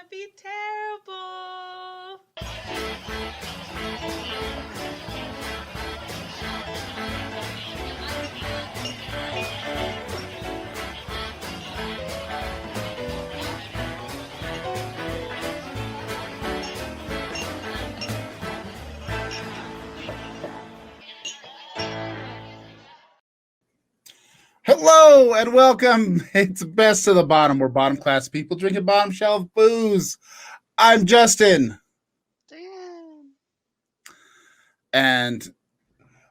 gonna be terrible. Hello and welcome. It's Best of the Bottom. We're bottom class people drinking bottom shelf booze. I'm Justin. Damn. And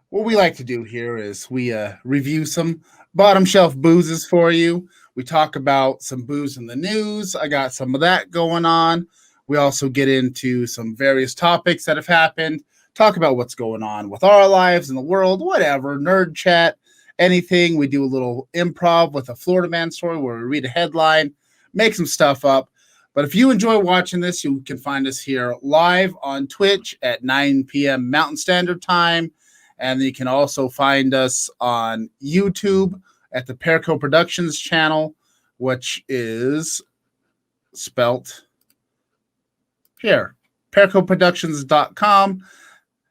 what we like to do here is we review some bottom shelf boozes for you. We talk about some booze in the news. I got some of that going on. We also get into some various topics that have happened, talk about what's going on with our lives in the world, whatever, nerd chat, anything. We do a little improv with a Florida man story where we read a headline, make some stuff up. But if you enjoy watching this, you can find us here live on Twitch at 9 p.m. Mountain Standard Time. And you can also find us on YouTube at the Perico Productions channel, which is spelt here, pericoproductions.com.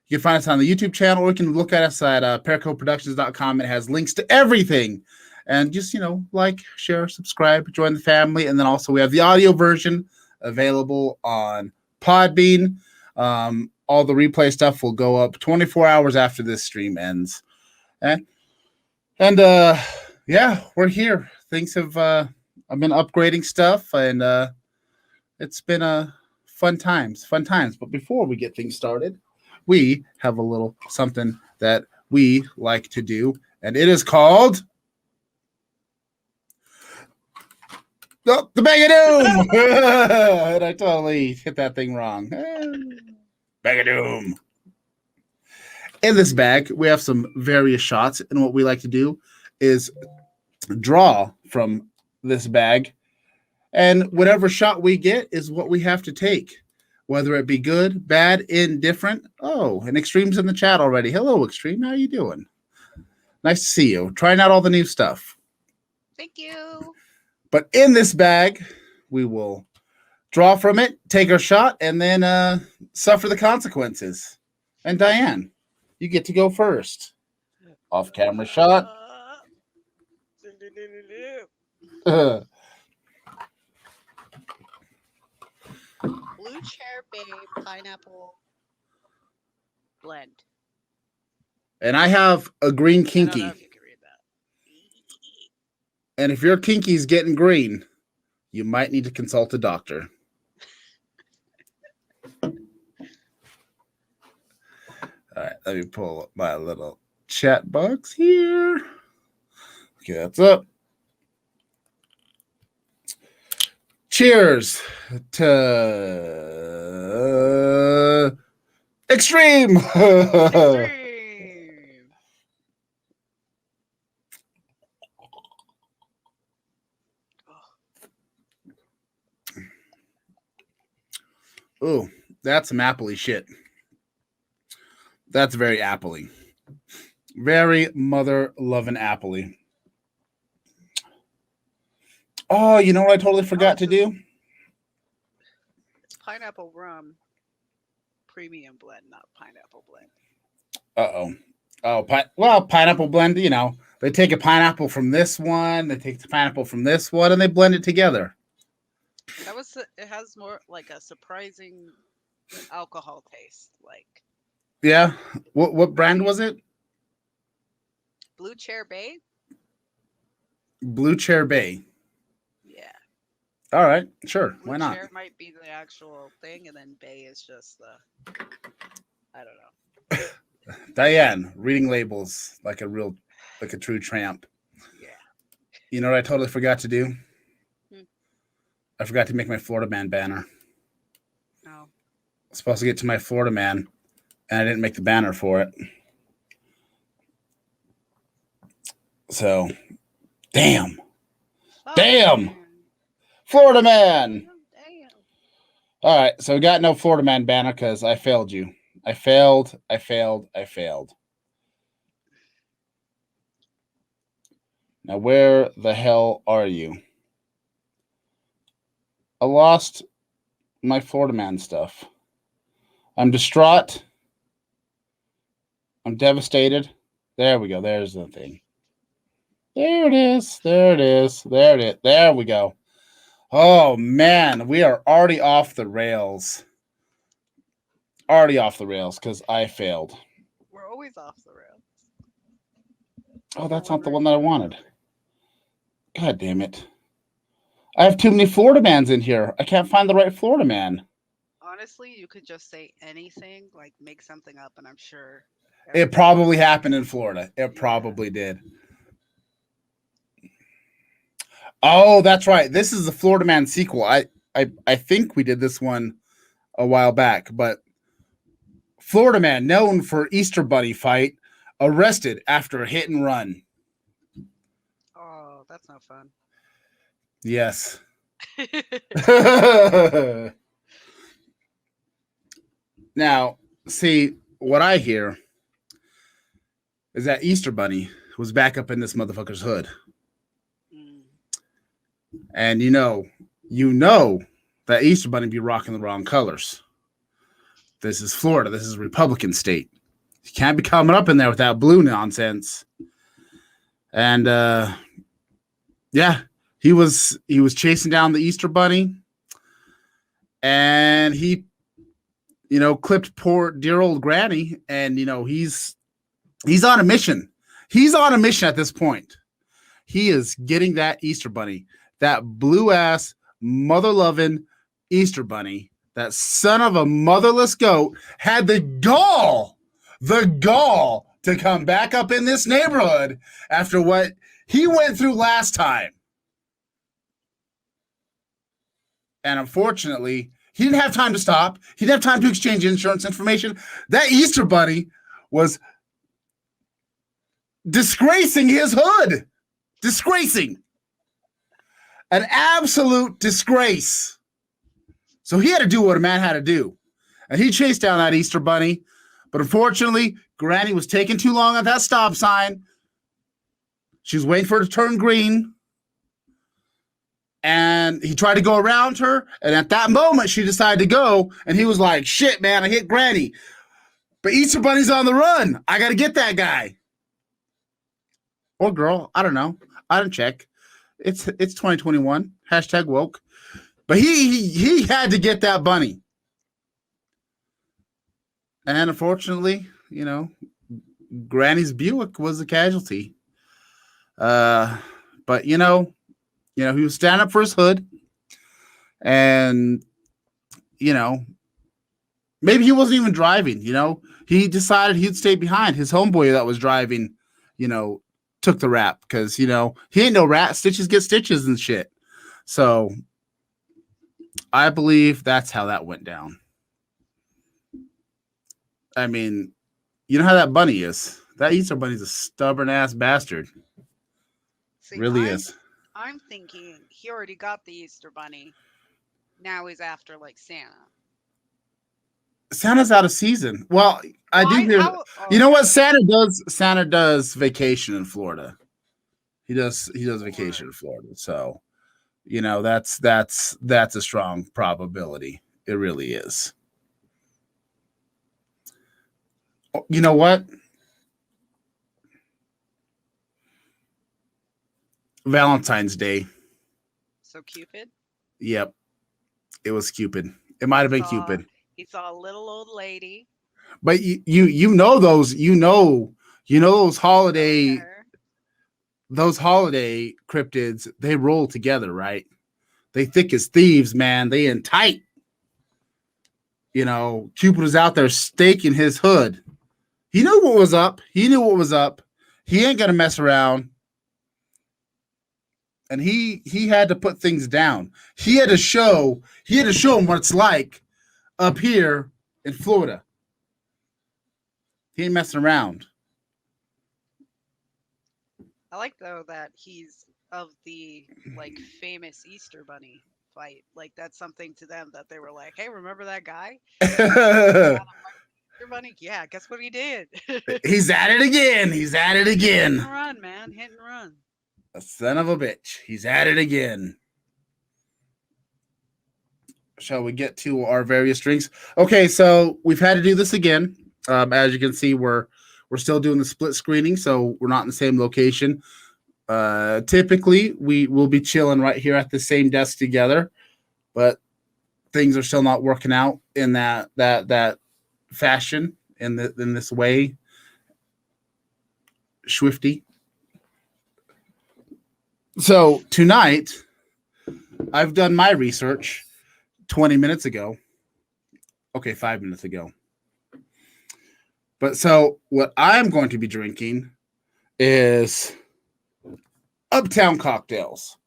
You can find us on the YouTube channel, or you can look at us at pericoproductions.com. It has links to everything. And just, like, share, subscribe, join the family. And then also we have the audio version available on Podbean. All the replay stuff will go up 24 hours after this stream ends. And yeah, we're here. Things have I've been upgrading stuff, and it's been fun times. But before we get things started, we have a little something that we like to do, and it is called the Bag of Doom. And I totally hit that thing wrong. Bag of Doom. In this bag, we have some various shots, and what we like to do is draw from this bag, and whatever shot we get is what we have to take, whether it be good, bad, indifferent. Oh, and Extreme's in the chat already. Hello, Extreme. How you doing? Nice to see you. Trying out all the new stuff. Thank you. But in this bag, we will draw from it, take our shot, and then suffer the consequences. And Diane, you get to go first. Off-camera shot. Blue Chair Bay Pineapple Blend. And I have a green kinky. I don't know if you can read that. And if your kinky's getting green, you might need to consult a doctor. All right, let me pull up my little chat box here. Okay, that's up. Cheers to Extreme. Extreme. Oh, that's some appley shit. That's very appley. Very mother-loving appley. Oh, you know what I totally forgot to do? It's pineapple rum premium blend, not pineapple blend. Uh-oh. Oh, pineapple blend, they take a pineapple from this one, they take the pineapple from this one, and they blend it together. It has more like a surprising alcohol taste. Like, yeah. What brand was it? Blue Chair Bay. Blue Chair Bay. Yeah. All right, sure. Blue Why not? Chair might be the actual thing, and then Bay is just the. I don't know. Diane, reading labels like a true tramp. Yeah. You know what I totally forgot to do? Hmm. I forgot to make my Florida Man banner. Oh. I was supposed to get to my Florida Man, and I didn't make the banner for it. So, damn. Oh, Damn. Florida Man. Damn. All right, so we got no Florida Man banner because I failed you. I failed. Now, where the hell are you? I lost my Florida man stuff. I'm distraught. I'm devastated. There we go. There's the thing. There it is. There it is. There it is. There we go. Oh man, we are already off the rails. Already off the rails because I failed. We're always off the rails. Oh, For that's one not the one reason that I or wanted. another. God damn it. I have too many Florida mans in here. I can't find the right Florida man. Honestly, you could just say anything, like make something up, and I'm sure It everybody probably knows. happened in Florida. It Yeah. probably did. Oh, that's right. This is the Florida Man sequel. I think we did this one a while back, but Florida Man, known for Easter Bunny fight, arrested after a hit and run. Oh, that's no fun. Yes. Now, see, what I hear is that Easter Bunny was back up in this motherfucker's hood. Mm. And you know that Easter Bunny be rocking the wrong colors. This is Florida. This is a Republican state. You can't be coming up in there with that blue nonsense. And yeah, he was chasing down the Easter Bunny, and he, clipped poor dear old Granny, and he's on a mission. He's on a mission at this point. He is getting that Easter Bunny, that blue ass, mother loving Easter Bunny, that son of a motherless goat, had the gall to come back up in this neighborhood after what he went through last time. And unfortunately, he didn't have time to stop. He didn't have time to exchange insurance information. That Easter Bunny was disgracing his hood. Disgracing. An absolute disgrace. So he had to do what a man had to do. And he chased down that Easter Bunny. But unfortunately, Granny was taking too long at that stop sign. She was waiting for her to turn green. And he tried to go around her. And at that moment, she decided to go. And he was like, shit, man, I hit Granny. But Easter Bunny's on the run. I got to get that guy. Or girl. I don't know. I didn't check. It's 2021. Hashtag woke. But he had to get that bunny. And unfortunately, Granny's Buick was a casualty. But he was standing up for his hood, and maybe he wasn't even driving. He decided he'd stay behind. His homeboy that was driving, took the rap because he ain't no rat. Stitches get stitches and shit. So I believe that's how that went down. I mean, you know how that bunny is. That Easter Bunny's a stubborn ass bastard. See, Really is. I'm thinking he already got the Easter Bunny. Now he's after like Santa. Santa's out of season. Well, I do Why? hear. How? You Oh, know what okay. Santa does? Santa does vacation in Florida. He does Or vacation in Florida. So, that's a strong probability. It really is. You know what? Valentine's Day. so Cupid. Yep, it was Cupid. It might He have been saw Cupid. he saw a little old lady, But you know those okay. those holiday cryptids, they roll together, right? They thick as thieves, man. They in tight. Cupid was out there staking his hood. He knew what was up. He ain't gonna mess around. And he had to put things down. He had to show him what it's like up here in Florida. He ain't messing around. I like though that he's of the like famous Easter Bunny fight. Like that's something to them that they were like, "Hey, remember that guy? Yeah, Easter Bunny. Yeah, guess what he did? He's at it again. He's at it Hit and again. run, man. Hit and run." A son of a bitch. He's at it again. shall we get to our various drinks? Okay, so we've had to do this again. As you can see, we're still doing the split screening, so we're not in the same location. Typically, we will be chilling right here at the same desk together, but things are still not working out in that fashion in this way. Swifty. So tonight, I've done my research 20 minutes ago. Okay, 5 minutes ago. But so what I'm going to be drinking is Uptown cocktails,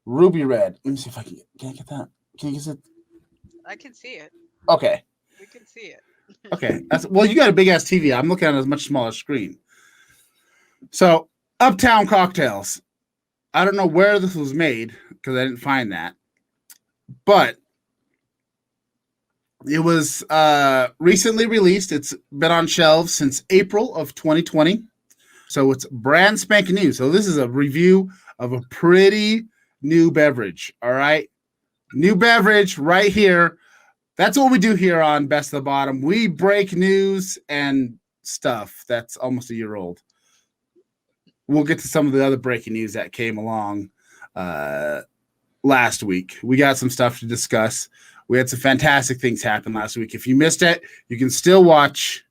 Ruby Red. Let me see if I can I get that. Can you get it? I can see it. Okay. We can see it. Okay. Well, you got a big ass TV. I'm looking at a much smaller screen. So Uptown cocktails. I don't know where this was made because I didn't find that, but it was recently released. It's been on shelves since April of 2020. So it's brand spanking new. So this is a review of a pretty new beverage. All right. New beverage right here. That's what we do here on Best of the Bottom. We break news and stuff that's almost a year old. We'll get to some of the other breaking news that came along last week. We got some stuff to discuss. We had some fantastic things happen last week. If you missed it, you can still watch.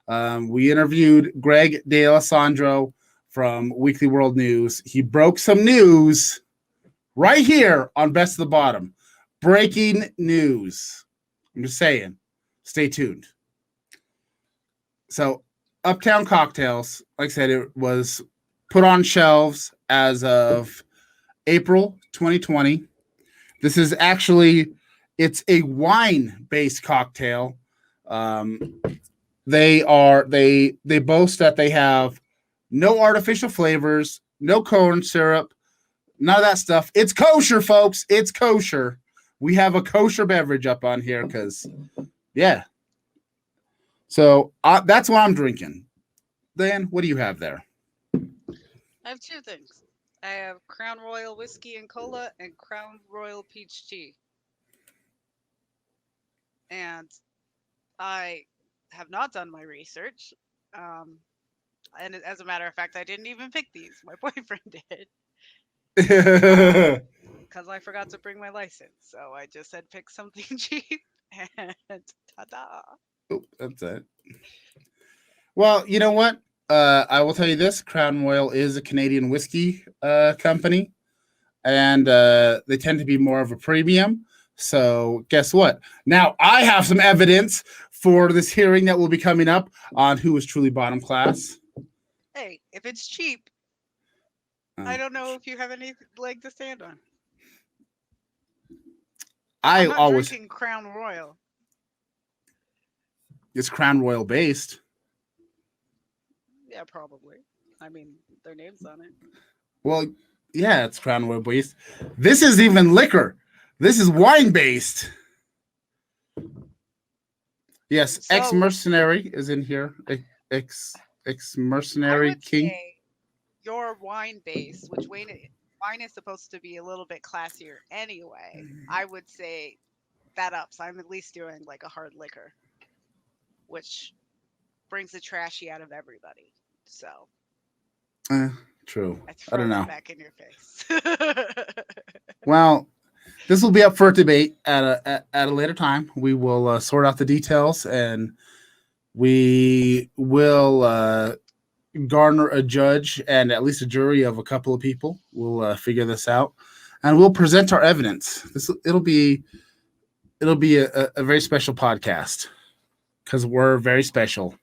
We interviewed Greg D'Alessandro from Weekly World News. He broke some news right here on Best of the Bottom. Breaking news. I'm just saying. Stay tuned. So, Uptown Cocktails, like I said, it was put on shelves as of April 2020. This is actually, it's a wine-based cocktail. They boast that they have no artificial flavors, no corn syrup, none of that stuff. It's kosher, folks. It's kosher. We have a kosher beverage up on here because, yeah. So that's what I'm drinking. Dan, what do you have there? I have two things. I have Crown Royal whiskey and cola and Crown Royal peach tea. And I have not done my research. Um, and as a matter of fact, I didn't even pick these. My boyfriend did. Because I forgot to bring my license. So I just said pick something cheap and ta-da. Oh, that's it. Well, you know what? I will tell you this: Crown Royal is a Canadian whiskey company, and they tend to be more of a premium. So, guess what? Now I have some evidence for this hearing that will be coming up on who is truly bottom class. Hey, if it's cheap, I don't know if you have any leg to stand on. I'm not drinking Crown Royal. It's Crown Royal based. Yeah, probably. I mean, their name's on it. Well, yeah, it's Crown Royal based. This is even liquor. This is wine based. Yes, So, ex-mercenary is in here. Ex-mercenary I would king. say your wine base, which wine is supposed to be a little bit classier anyway. I would say that up. So I'm at least doing like a hard liquor, which brings the trashy out of everybody. So True. I I throw don't know. that back in your face. Well, this will be up for debate at a later time. We will sort out the details, and we will garner a judge and at least a jury of a couple of people. We'll figure this out, and we'll present our evidence. It'll be a very special podcast because we're very special.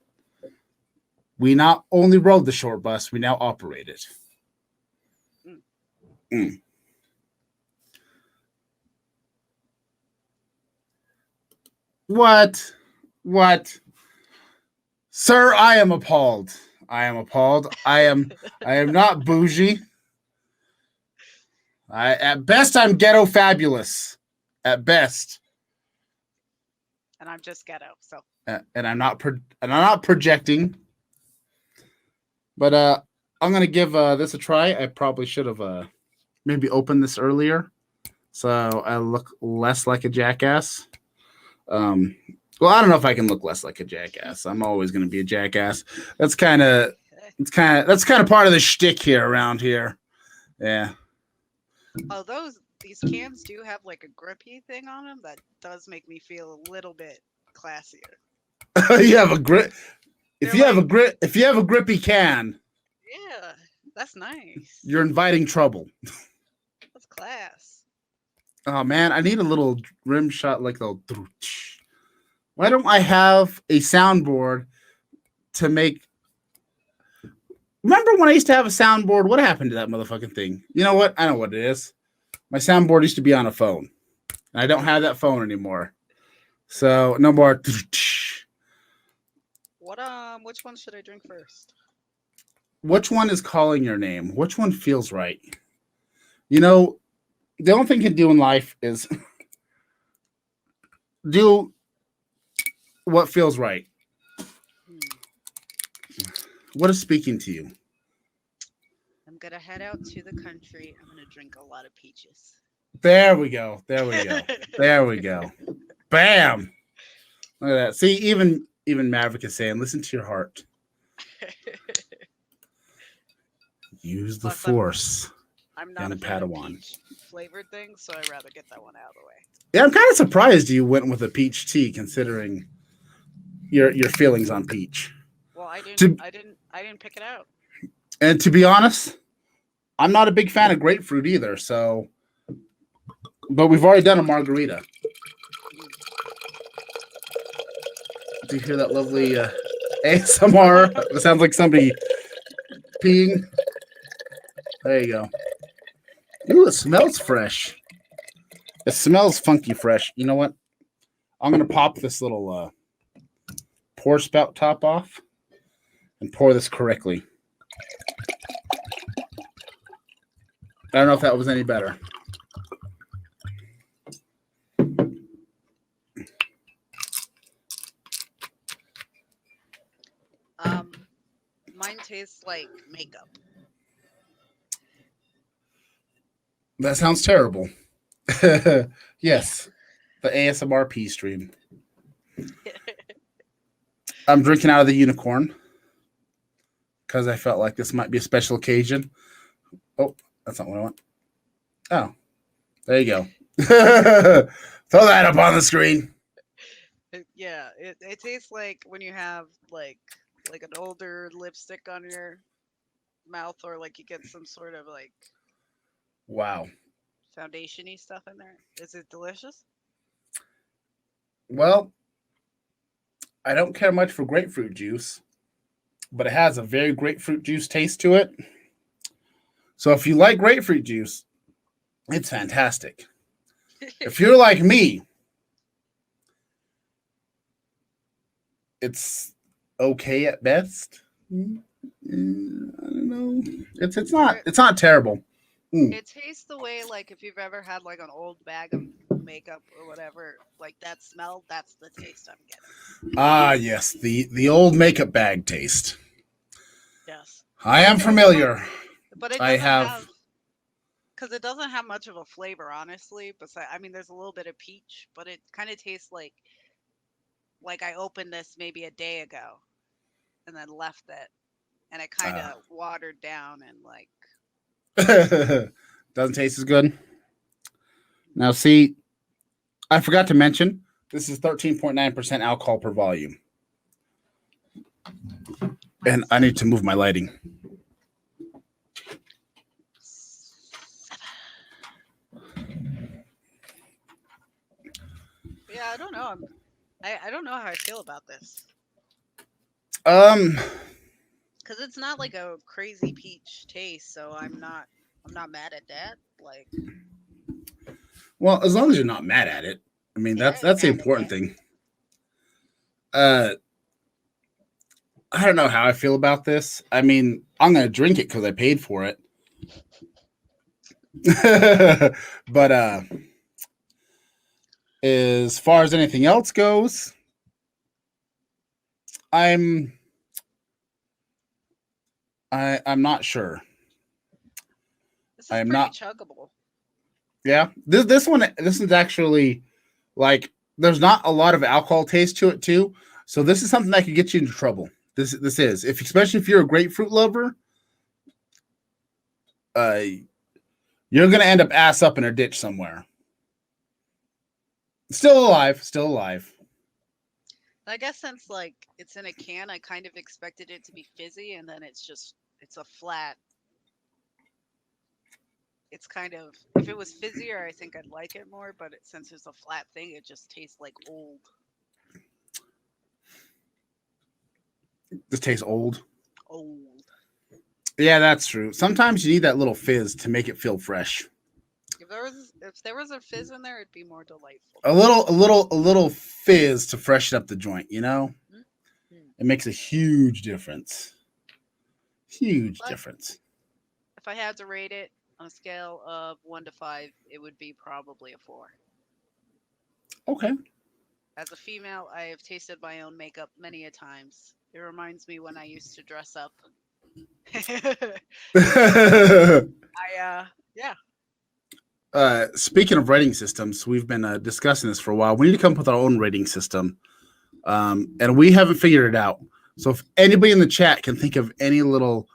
We not only rode the short bus, we now operate it. Mm. What? Sir, I am appalled. I am not bougie. At best, I'm ghetto fabulous. At best. And I'm just ghetto, so. And I'm not projecting. But I'm gonna give this a try. I probably should have maybe opened this earlier, so I look less like a jackass. Um, well, I don't know if I can look less like a jackass. I'm always going to be a jackass. That's kind of that's kind of part of the shtick here around here. Yeah. Oh, these cans do have like a grippy thing on them that does make me feel a little bit classier. You have a grip. If They're you have a like, grip, if you have a grippy can, yeah, that's nice. you're inviting trouble. That's class. Oh man, I need a little rim shot like the. Why don't I have a soundboard to make? Remember when I used to have a soundboard? What happened to that motherfucking thing? You know what? I know what it is. My soundboard used to be on a phone. And I don't have that phone anymore. So no more. Which one should I drink first? Which one is calling your name? Which one feels right? You know, the only thing you can do in life is do what feels right. Hmm. What is speaking to you? I'm gonna head out to the country. I'm gonna drink a lot of peaches. There we go. There we go. There we go. Bam. Look at that. See, even Maverick is saying, listen to your heart. Use the Plus, force. I'm not a And fan of Padawan. peach flavored things, so I'd rather get that one out of the way. Yeah, I'm kind of surprised you went with a peach tea, considering your feelings on peach. Well, To I didn't pick it out. and to be honest, I'm not a big fan of grapefruit either. So, but we've already done a margarita. Do you hear that lovely ASMR? It sounds like somebody peeing. There you go. Ooh, it smells fresh. It smells funky fresh. You know what? I'm gonna pop this little pour spout top off and pour this correctly. I don't know if that was any better. Um, Mine tastes like makeup. That sounds terrible. Yes, the ASMR stream. I'm drinking out of the unicorn because I felt like this might be a special occasion. Oh, that's not what I want. Oh, there you go. Throw that up on the screen. Yeah, it tastes like when you have like an older lipstick on your mouth, or like you get some sort of like Wow. foundation-y stuff in there. Is it delicious? Well, I don't care much for grapefruit juice, but it has a very grapefruit juice taste to it. So if you like grapefruit juice, it's fantastic. If you're like me, it's okay at best. I don't know. It's not terrible. Mm. It tastes the way, like, if you've ever had like an old bag of makeup or whatever, like that smell, that's the taste I'm getting. Ah, yes, the old makeup bag taste. Yes. I am But familiar. but it I doesn't have. have because it doesn't have much of a flavor, honestly. Besides, I mean, there's a little bit of peach, but it kind of tastes like I opened this maybe a day ago and then left it, and it kind Uh, of watered down and like doesn't taste as good. Now, see, I forgot to mention this is 13.9% alcohol per volume, and I need to move my lighting. yeah. I don't know. I don't know how I feel about this Um, because it's not like a crazy peach taste, so I'm not mad at that. Like, well, as long as you're not mad at it, I mean yeah, I ain't that's the mad at important that. thing. Uh, I don't know how I feel about this. I mean, I'm gonna drink it because I paid for it. But as far as anything else goes, I'm I'm not sure. This I is am pretty not. chuggable. Yeah, this is actually like there's not a lot of alcohol taste to it too. So this is something that could get you into trouble. This is if especially if you're a grapefruit lover, uh, you're gonna end up ass up in a ditch somewhere. Still alive, still alive. I guess since like it's in a can, I kind of expected it to be fizzy, and then it's a flat. It's kind of if it was fizzier, I think I'd like it more. But since it's a flat thing, it just tastes like old. This tastes old. Old. Yeah, that's true. Sometimes you need that little fizz to make it feel fresh. If there was a fizz in there, it'd be more delightful. A little fizz to freshen up the joint. You know, Mm-hmm. it makes a huge difference. Huge But difference. if I had to rate it on a scale of 1 to 5, it would be probably a 4. Okay. As a female, I have tasted my own makeup many a times. It reminds me when I used to dress up. Yeah. Speaking of rating systems, we've been discussing this for a while. We need to come up with our own rating system, and we haven't figured it out. So if anybody in the chat can think of any little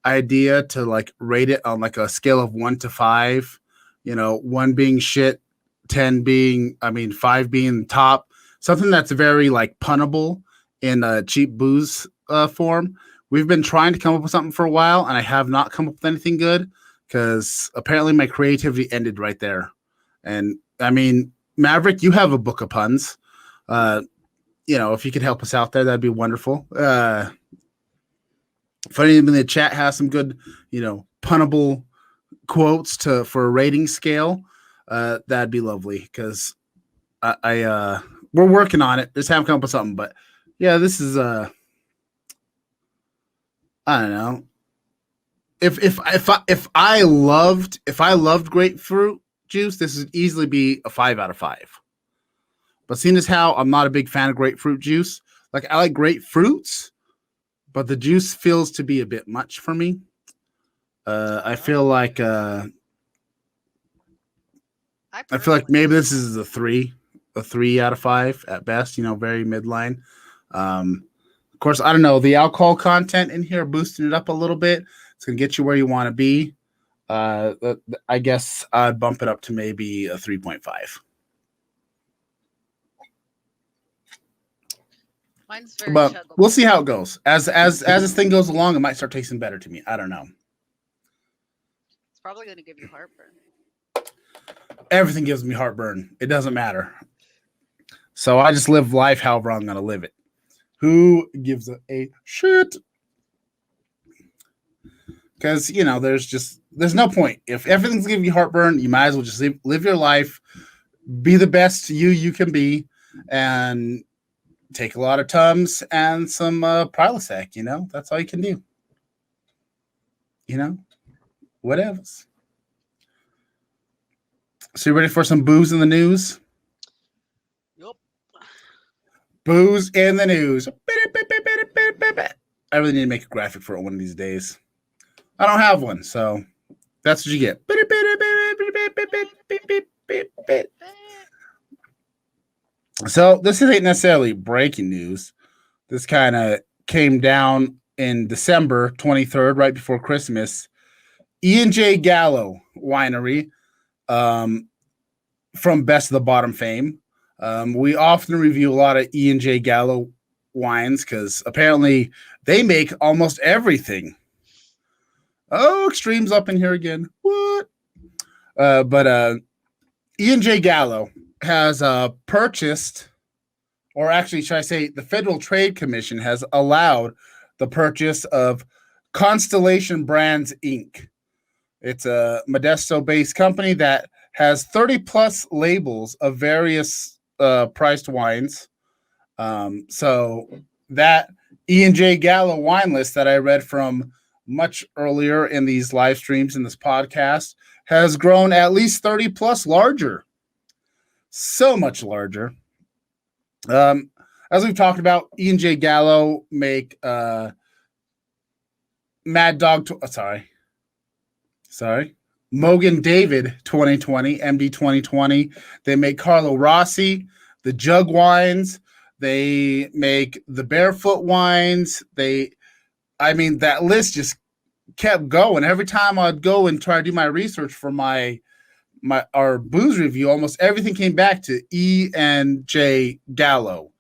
idea to like rate it on like a scale of 1 to 5, 1 being shit, 10 being, 5 being top, something that's very like punnable in cheap booze form. We've been trying to come up with something for a while, and I have not come up with anything good because apparently my creativity ended right there. And Maverick, you have a book of puns. If you could help us out there, that'd be wonderful. If anyone in the chat has some good, punnable quotes for a rating scale, that'd be lovely because we're working on it. Just haven't come up with something, but yeah, this is I don't know. If I loved grapefruit juice, this would easily be a 5 out of 5. But seeing as how I'm not a big fan of grapefruit juice, like I like grapefruits, but the juice feels to be a bit much for me. I feel like maybe this is a 3 out of 5 at best. Very midline. Of course, I don't know. The alcohol content in here boosting it up a little bit. It's gonna get you where you want to be. I guess I'd bump it up to maybe a 3.5. Mine's very but chuggable. We'll see how it goes. As this thing goes along, it might start tasting better to me. I don't know. It's probably going to give you heartburn. Everything gives me heartburn. It doesn't matter. So I just live life however I'm going to live it. Who gives a shit? Because, there's no point. If everything's giving you heartburn, you might as well just live your life, be the best you can be, and take a lot of Tums and some Prilosec. That's all you can do. Whatever. So you ready for some booze in the news? Yup. Booze in the news. I really need to make a graphic for it one of these days. I don't have one, so that's what you get. So this isn't necessarily breaking news. This kind of came down in December 23rd, right before Christmas. E&J Gallo Winery, from Best of the Bottom fame. We often review a lot of E&J Gallo wines because apparently they make almost everything. Oh, Extreme's up in here again. What? But E&J Gallo has purchased, or actually, should I say, the Federal Trade Commission has allowed the purchase of Constellation Brands, Inc. It's a Modesto-based company that has 30-plus labels of various priced wines. So that E&J Gallo wine list that I read from much earlier in these live streams in this podcast has grown at least 30-plus larger. So much larger. As we've talked about, E&J Gallo make Mad Dog. Mogan David 2020, MD 2020. They make Carlo Rossi. the jug wines. They make the barefoot wines. I mean, that list just kept going. Every time I'd go and try to do my research for our booze review, almost everything came back to E and J Gallo.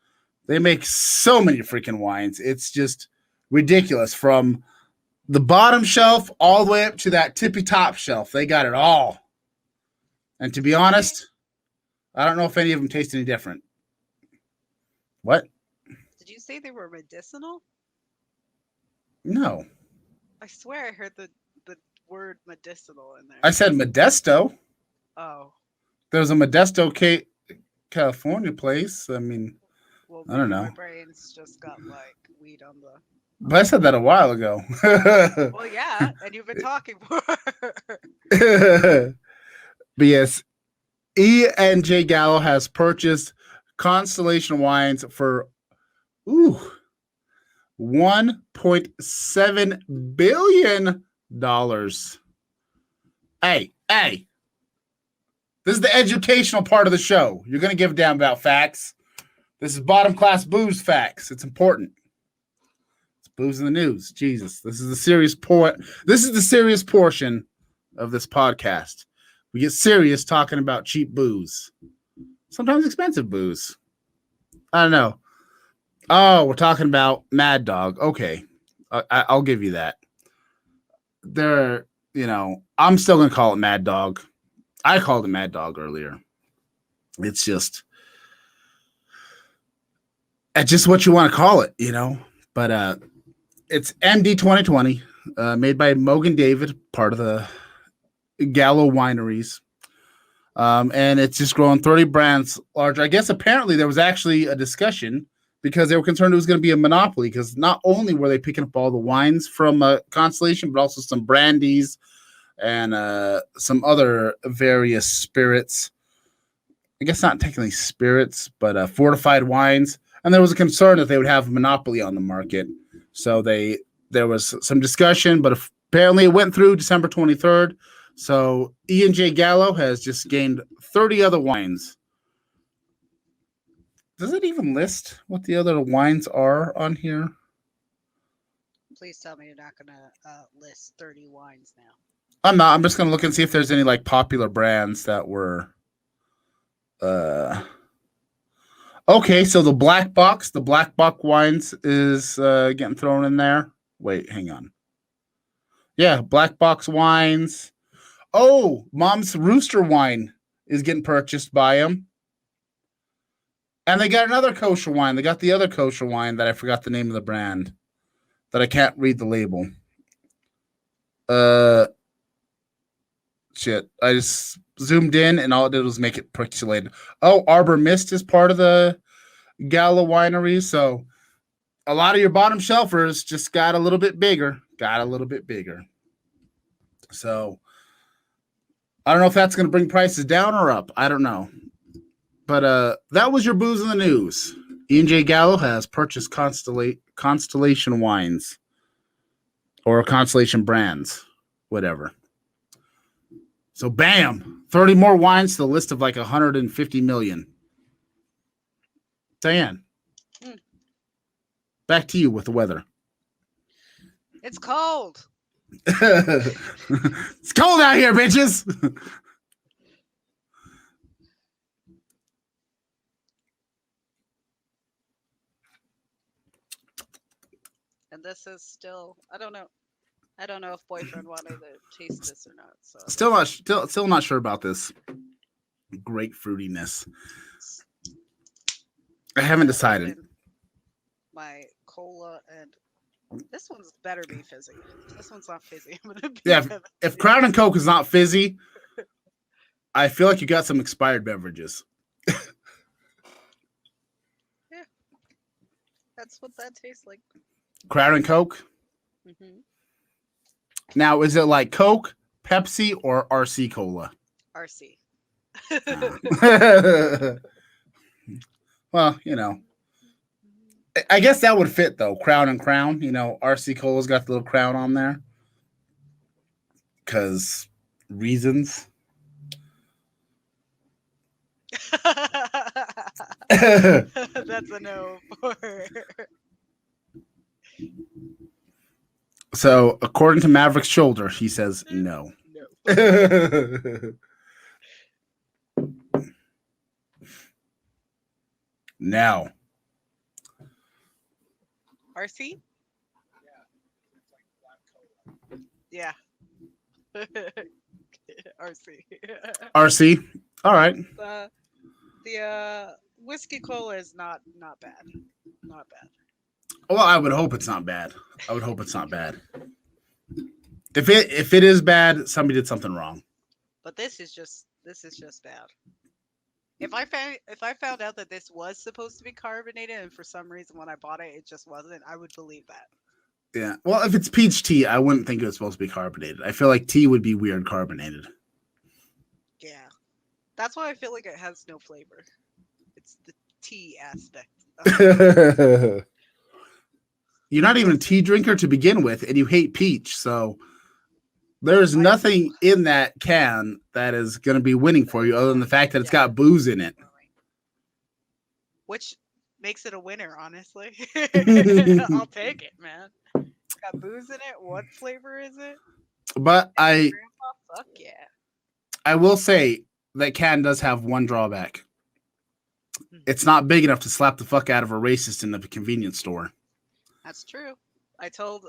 They make so many freaking wines. It's just ridiculous. From the bottom shelf all the way up to that tippy top shelf, they got it all. And to be honest, I don't know if any of them taste any different. What? Did you say they were medicinal? No. I swear I heard the word medicinal in there. I said Modesto. Oh, There's a Modesto, California place. I mean, well, I don't maybe my know. brain's just got like weed on the. But I said that a while ago. Well, yeah, and you've been talking for. But yes, E and J Gallo has purchased Constellation Wines for $1.7 billion. Hey. This is the educational part of the show. You're going to give a damn about facts. This is bottom class booze facts. It's important. It's booze in the news. Jesus, this is the serious This is the serious portion of this podcast. We get serious talking about cheap booze, sometimes expensive booze. I don't know. Oh, we're talking about Mad Dog. Okay, I'll give you that. I'm still going to call it Mad Dog. I called it Mad Dog earlier. It's just what you want to call it, But it's MD 2020, made by Mogan David, part of the Gallo Wineries. And it's just growing 30 brands larger. I guess apparently there was actually a discussion because they were concerned it was going to be a monopoly, because not only were they picking up all the wines from Constellation, but also some brandies and some other various spirits. I guess not technically spirits, but fortified wines. And there was a concern that they would have a monopoly on the market. So there was some discussion, but apparently it went through December 23rd. So E&J Gallo has just gained 30 other wines. Does it even list what the other wines are on here? Please tell me you're not going to list 30 wines now. I'm not. I'm just going to look and see if there's any like popular brands that were. Okay, so the Black Box wines is getting thrown in there. Wait, hang on. Yeah, Black Box wines. Oh, Mom's Rooster wine is getting purchased by them. And they got another kosher wine. They got the other kosher wine that I forgot the name of the brand, that I can't read the label. Shit. I just zoomed in and all it did was make it pixelated. Oh, Arbor Mist is part of the Gallo Winery. So a lot of your bottom shelfers just got a little bit bigger. So I don't know if that's going to bring prices down or up. I don't know. But that was your booze in the news. E&J Gallo has purchased Constellation Wines or Constellation Brands, whatever. So bam, 30 more wines to the list of like 150 million. Diane, back to you with the weather. It's cold. It's cold out here, bitches. And this is still, I don't know if boyfriend wanted to taste this or not. So Still not sure about this grapefruitiness. I haven't decided. My cola, and this one's better be fizzy. This one's not fizzy. I'm gonna be if Crown and Coke is not fizzy, I feel like you got some expired beverages. Yeah, that's what that tastes like. Crown and Coke. Mm-hmm. Now, is it like Coke, Pepsi, or RC Cola? RC. Well, I guess that would fit though. Crown and Crown. RC Cola's got the little crown on there. Because reasons. That's a no for. So, according to Maverick's shoulder, he says no. No. Now, RC? Yeah. RC. RC. All right. The whiskey cola is not bad. Not bad. Well, I would hope it's not bad. I would hope it's not bad. If it is bad, somebody did something wrong. But this is just bad. If I found out that this was supposed to be carbonated and for some reason when I bought it it just wasn't, I would believe that. Yeah. Well, if it's peach tea, I wouldn't think it was supposed to be carbonated. I feel like tea would be weird carbonated. Yeah. That's why I feel like it has no flavor. It's the tea aspect. You're not even a tea drinker to begin with, and you hate peach, so there's nothing in that can that is going to be winning for you other than the fact that it's got booze in it. Which makes it a winner, honestly. I'll take it, man. It's got booze in it. What flavor is it? But Grandpa? Fuck yeah. I will say that can does have one drawback. It's not big enough to slap the fuck out of a racist in the convenience store. That's true. I told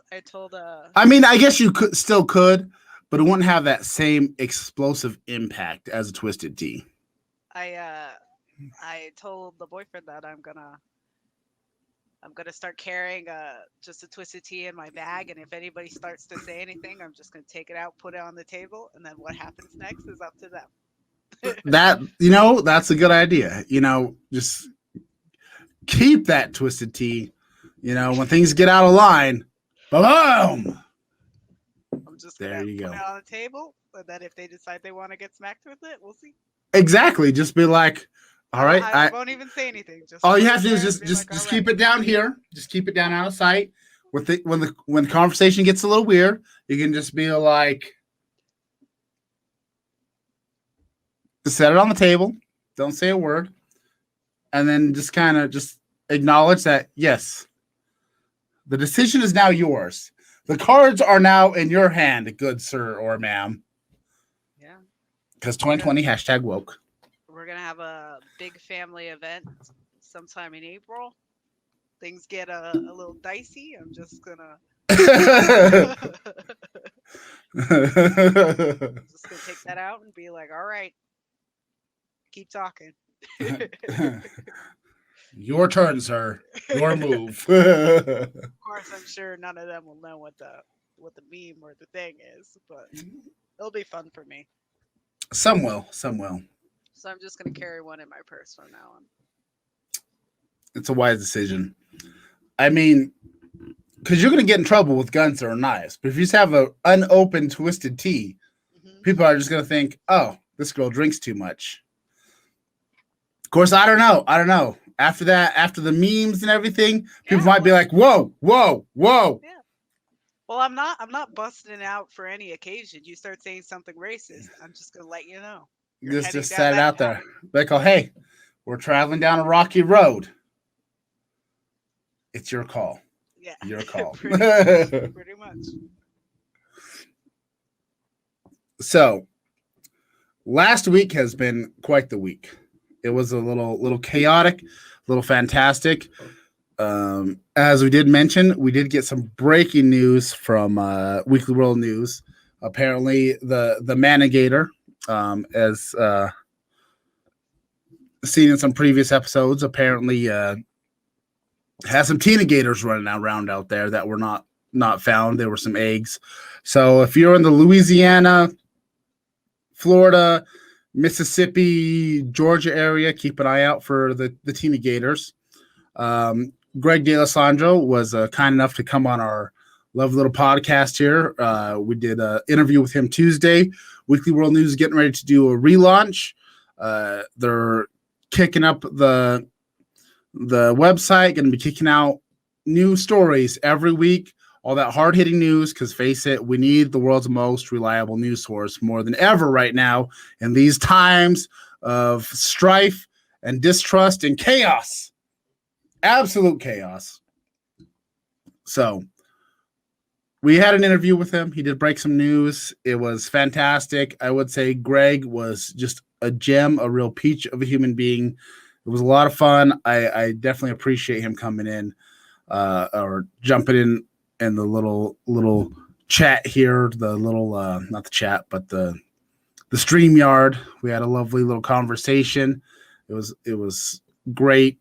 I mean, I guess you could, but it wouldn't have that same explosive impact as a twisted tea. I told the boyfriend that I'm gonna start carrying just a twisted tea in my bag, and if anybody starts to say anything, I'm just gonna take it out, put it on the table, and then what happens next is up to them. That's a good idea. Just keep that twisted tea. When things get out of line, boom. I'm just gonna there you put go. it on the table, and then if they decide they want to get smacked with it, we'll see. Exactly. Just be like, all right. I won't even say anything. Just all you have to do is just like, keep it down here. Just keep it down out of sight. When the conversation gets a little weird, you can just be like, set it on the table. Don't say a word, and then just kind of just acknowledge that yes. The decision is now yours. The cards are now in your hand, good sir or ma'am. Yeah. Because 2020 hashtag woke. We're going to have a big family event sometime in April. Things get a little dicey. I'm just going to take that out and be like, all right, keep talking. Your turn, sir. Your move. Of course, I'm sure none of them will know what the meme or the thing is, but it'll be fun for me. Some will. So I'm just gonna carry one in my purse from now on. It's a wise decision. I mean, because you're gonna get in trouble with guns or knives, but if you just have an unopened twisted tea, people are just gonna think, "Oh, this girl drinks too much." Of course, I don't know. After that, after the memes and everything, people might be like, "Whoa." Yeah. Well, I'm not busting it out for any occasion. You start saying something racist, I'm just gonna let you know. Just set it out there. Like, oh, hey, we're traveling down a rocky road. It's your call. Yeah. Your call. Pretty much. So, last week has been quite the week. It was a little chaotic, a little fantastic. As we did mention, we did get some breaking news from Weekly World News. Apparently, the Manigator, as seen in some previous episodes, apparently has some teenagators running around out there that were not found. There were some eggs. So if you're in the Louisiana, Florida, Mississippi, Georgia area, keep an eye out for the teenagators. Greg DeLisandro was kind enough to come on our lovely little podcast here. We did an interview with him Tuesday. Weekly World News is getting ready to do a relaunch. They're kicking up the website, going to be kicking out new stories every week. All that hard-hitting news, because face it, we need the world's most reliable news source more than ever right now in these times of strife and distrust and chaos. Absolute chaos. So we had an interview with him. He did break some news. It was fantastic. I would say Greg was just a gem, a real peach of a human being. It was a lot of fun. I definitely appreciate him coming in or jumping in the little chat here, the little not the chat, but the StreamYard. We had a lovely little conversation. It was great.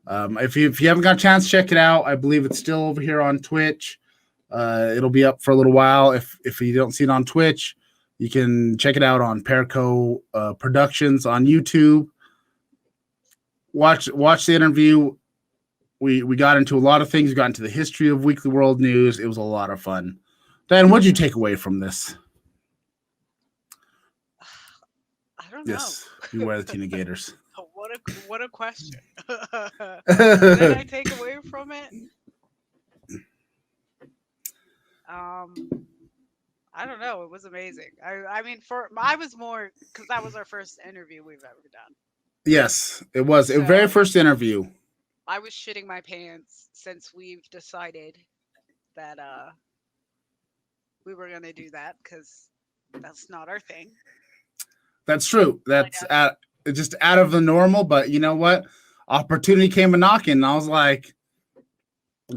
If you haven't got a chance, check it out. I believe it's still over here on Twitch. It'll be up for a little while. If you don't see it on Twitch, you can check it out on Perico Productions on YouTube. Watch the interview. We got into a lot of things. We got into the history of Weekly World News. It was a lot of fun. Dan, what did you take away from this? I don't know. Yes, beware the Tina Gators. What a question. What did I take away from it? I don't know. It was amazing. I mean, I was more because that was our first interview we've ever done. Yes, it was a very first interview. I was shitting my pants since we've decided that we were gonna do that because that's not our thing. That's true. That's just out of the normal. But you know what? Opportunity came a knocking, and I was like,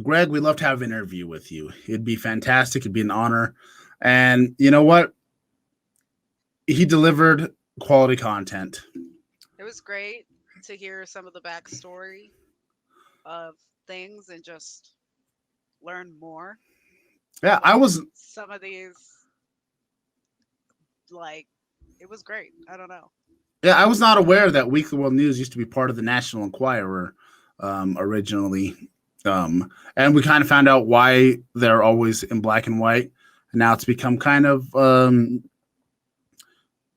Greg, we'd love to have an interview with you. It'd be fantastic. It'd be an honor. And you know what? He delivered quality content. It was great to hear some of the backstory of things and just learn more. Yeah, I was some of these like it was great. I don't know. Yeah, I was not aware that Weekly World News used to be part of the National Enquirer originally. And we kind of found out why they're always in black and white. And now it's become kind of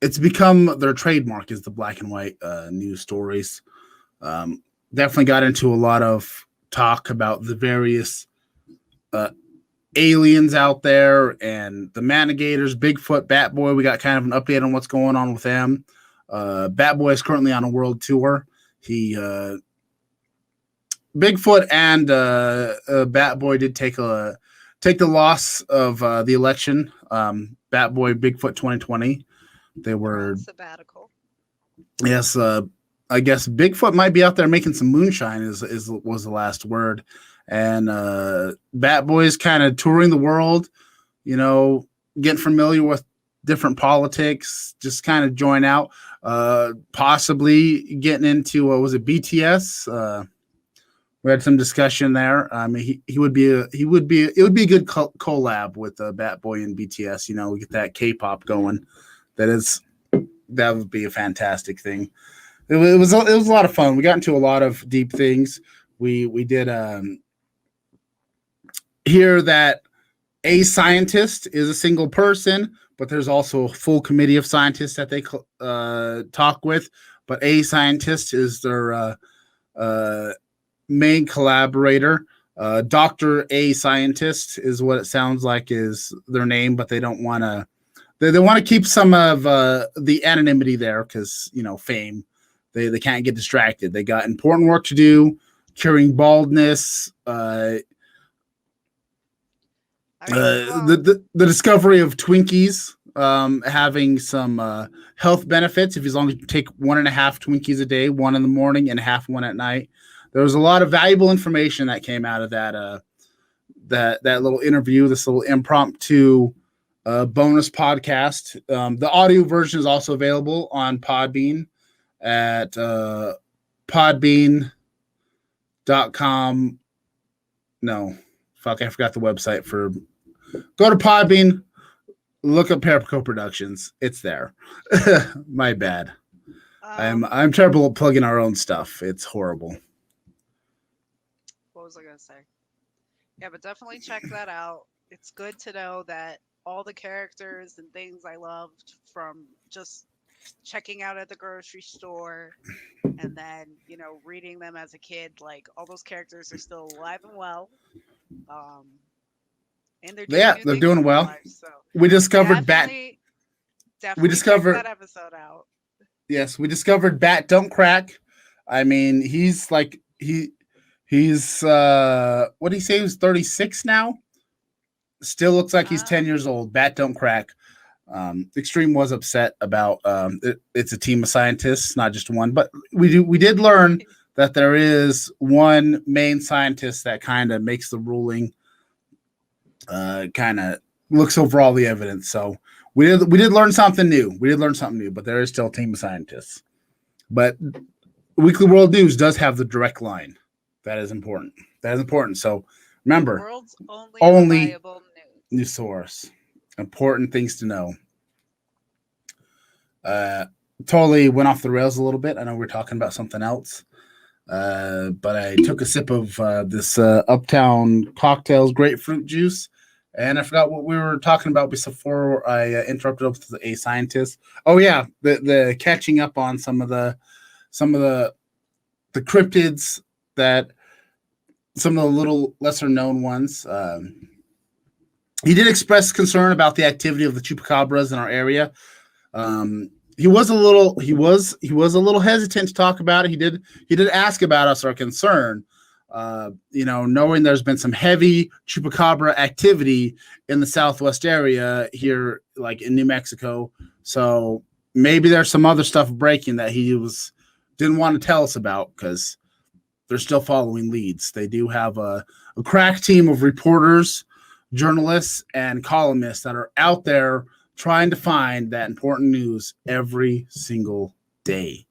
it's become their trademark is the black and white news stories. Definitely got into a lot of talk about the various aliens out there and the Manigators, Bigfoot, Batboy. We got kind of an update on what's going on with them. Batboy is currently on a world tour. He Bigfoot and Batboy did take the loss of the election. Batboy, Bigfoot 2020. They were sabbatical. Yes, I guess Bigfoot might be out there making some moonshine. Was the last word, and Batboy is kind of touring the world. You know, getting familiar with different politics. Just kind of join out. Possibly getting into was it BTS? We had some discussion there. I mean, it would be a good collab with Batboy and BTS. You know, we get that K-pop going. That would be a fantastic thing. It was a lot of fun. We got into a lot of deep things. We did hear that a scientist is a single person, but there's also a full committee of scientists that they talk with. But a scientist is their main collaborator. Dr. A Scientist is what it sounds like is their name, but they don't want to. They want to keep some of the anonymity there because, you know, fame. They can't get distracted. They got important work to do, curing baldness, the discovery of Twinkies, having some health benefits. If as long as you take 1.5 Twinkies a day, one in the morning and half one at night. There was a lot of valuable information that came out of that that little interview, this little impromptu bonus podcast. The audio version is also available on Podbean at podbean.com. No, fuck, I forgot the website for. Go to Podbean, look up Perico Productions. It's there. My bad. I'm terrible at plugging our own stuff. It's horrible. What was I gonna say? Yeah, but definitely check that out. It's good to know that all the characters and things I loved from just checking out at the grocery store and then, you know, reading them as a kid, like all those characters are still alive and well. And they're doing well. Life, so we discovered definitely we discovered check that episode out. Yes, we discovered Bat don't crack. I mean, he's what do you say? He's 36 now. Still looks like he's Uh, 10 years old. Bat don't crack. Extreme was upset about it's a team of scientists, not just one. But we did learn that there is one main scientist that kind of makes the ruling, kind of looks over all the evidence. So we did learn something new. We did learn something new, but there is still a team of scientists. But Weekly World News does have the direct line. That is important. That is important. So the remember, world's only only reliable news. news source. Important things to know. Uh, totally went off the rails a little bit. I know we are talking about something else, but I took a sip of this Uptown cocktails grapefruit juice, and I forgot what we were talking about before I interrupted with a scientist. Oh yeah, the catching up on some of the cryptids that some of the little lesser known ones. He did express concern about the activity of the chupacabras in our area. Um, he was a little hesitant to talk about it. He did ask about us, our concern. Knowing there's been some heavy chupacabra activity in the Southwest area here, like in New Mexico. So maybe there's some other stuff breaking that he was didn't want to tell us about because they're still following leads. They do have a crack team of reporters, journalists, and columnists that are out there trying to find that important news every single day.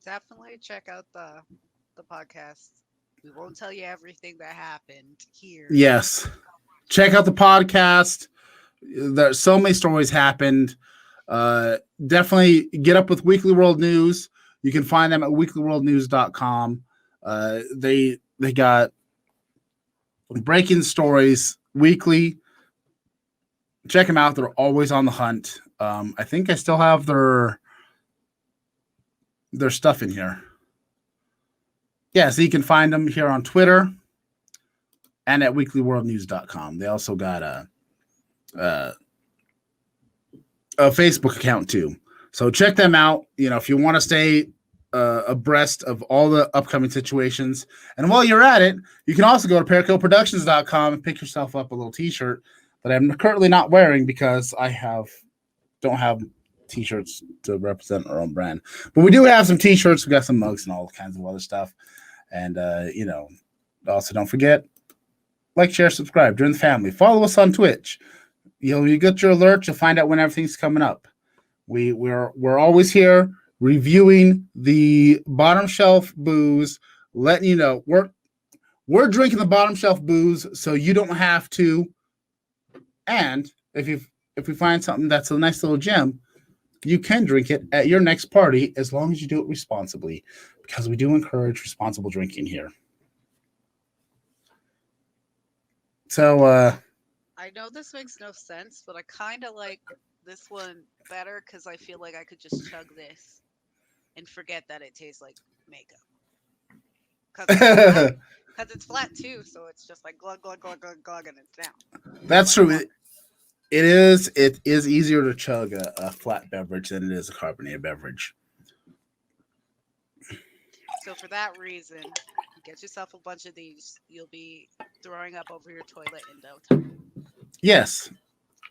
Definitely check out the podcast. We won't tell you everything that happened here. Yes. Check out the podcast. There's so many stories happened. Uh, Definitely get up with Weekly World News. You can find them at weeklyworldnews.com. They got breaking stories weekly. Check them out. They're always on the hunt. I think I still have their stuff in here. Yeah, so you can find them here on Twitter and at weeklyworldnews.com. They also got a Facebook account too. So check them out. If you want to stay abreast of all the upcoming situations. And while you're at it, you can also go to paracoproductions.com and pick yourself up a little t-shirt that I'm currently not wearing because don't have t-shirts to represent our own brand. But we do have some t-shirts. We got some mugs and all kinds of other stuff. And also don't forget, like, share, subscribe, join the family. Follow us on Twitch. You get your alerts. You'll find out when everything's coming up. We're always here reviewing the bottom shelf booze, letting you know we're drinking the bottom shelf booze so you don't have to. And if we find something that's a nice little gem, you can drink it at your next party as long as you do it responsibly, because we do encourage responsible drinking here. So I know this makes no sense, but I kind of like this one better because I feel like I could just chug this and forget that it tastes like makeup. Because it's flat. Because it's flat too, so it's just like glug glug glug glug glug, and it's down. that's Like true. water. It is easier to chug a flat beverage than it is a carbonated beverage. So for that reason, get yourself a bunch of these. You'll be throwing up over your toilet in no time. Yes,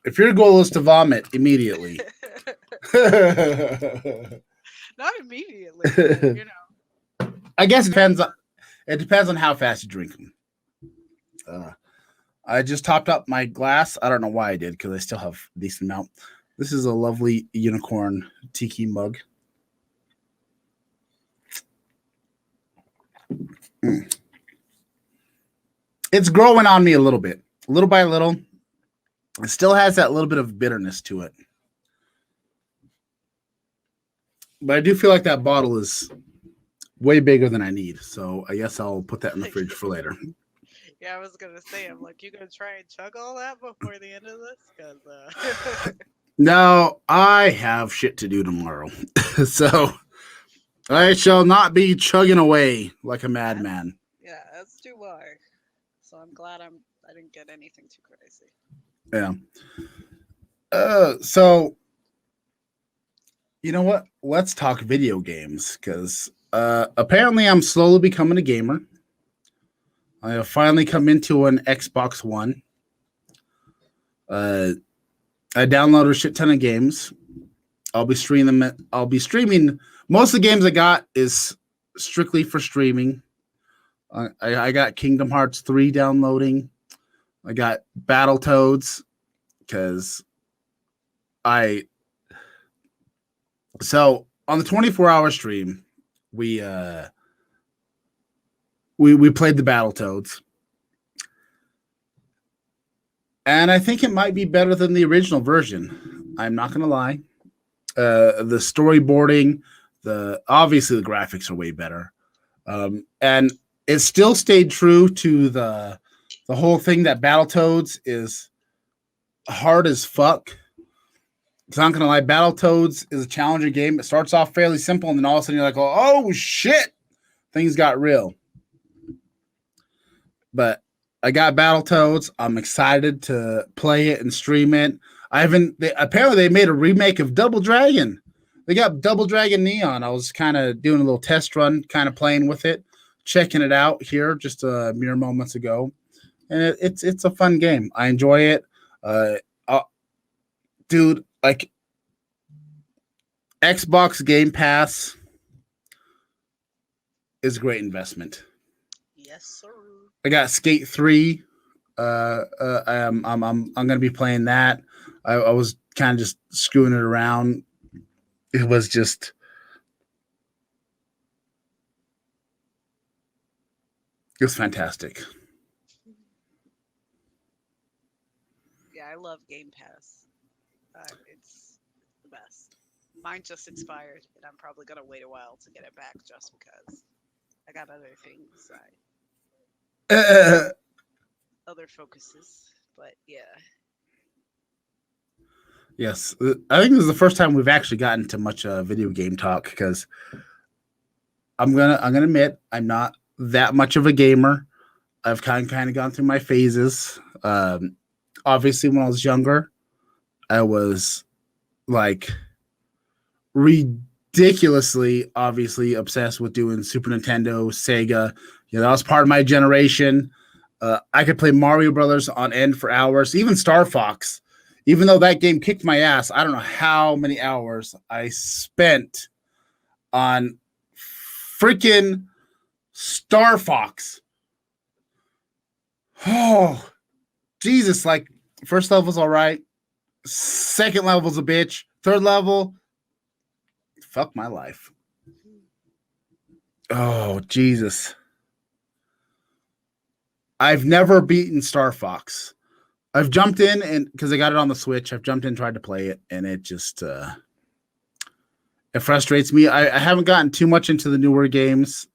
if your goal is to vomit immediately. Not immediately, but I guess very. it depends on how fast you drink them. I just topped up my glass. I don't know why I did because I still have a decent amount. This is a lovely unicorn tiki mug. Mm. It's growing on me a little bit, little by little. It still has that little bit of bitterness to it. But I do feel like that bottle is way bigger than I need. So I guess I'll put that in the fridge for later. Yeah, I was gonna say, I'm like, you gonna try and chug all that before the end of this? Because No, I have shit to do tomorrow. So I shall not be chugging away like a that's madman. yeah, that's too why. So I'm glad I didn't get anything too crazy. Yeah. So You know what? Let's talk video games because apparently I'm slowly becoming a gamer. I have finally come into an Xbox One. Uh, I downloaded a shit ton of games. I'll be streaming them. I'll be streaming most of the games I got is strictly for streaming. I got Kingdom Hearts 3 downloading. I got Battletoads because I so on the 24-hour stream we played the Battletoads. And I think it might be better than the original version. I'm not gonna lie. The storyboarding, obviously the graphics are way better. And it still stayed true to the whole thing that Battletoads is hard as fuck. Because I'm not gonna lie, Battletoads is a challenging game. It starts off fairly simple, and then all of a sudden you're like, oh shit, things got real. But I got Battletoads. I'm excited to play it and stream it. Apparently they made a remake of Double Dragon. They got Double Dragon Neon. I was kind of doing a little test run, kind of playing with it, checking it out here just mere moments ago, and it's a fun game. I enjoy it, dude. Like Xbox Game Pass is a great investment. Yes, sir. I got Skate 3. I'm gonna be playing that. I was kind of just screwing it around. It was fantastic. Yeah, I love Game Pass. It's the best. Mine just expired, and I'm probably gonna wait a while to get it back just because I got other things, other focuses. But yeah, Yes, I think this is the first time we've actually gotten to much video game talk because I'm gonna admit I'm not that much of a gamer. I've kind of gone through my phases. Obviously, when I was younger, I was like ridiculously, obviously obsessed with doing Super Nintendo, Sega. You know, that was part of my generation. I could play Mario Brothers on end for hours, even Star Fox. Even though that game kicked my ass, I don't know how many hours I spent on freaking Star Fox. Oh, Jesus. Like, first level's all right. Second level's a bitch. Third level, fuck my life. Oh, Jesus. I've never beaten Star Fox. I've jumped in and because I got it on the Switch, I've jumped in, tried to play it, and it just it frustrates me. I haven't gotten too much into the newer games.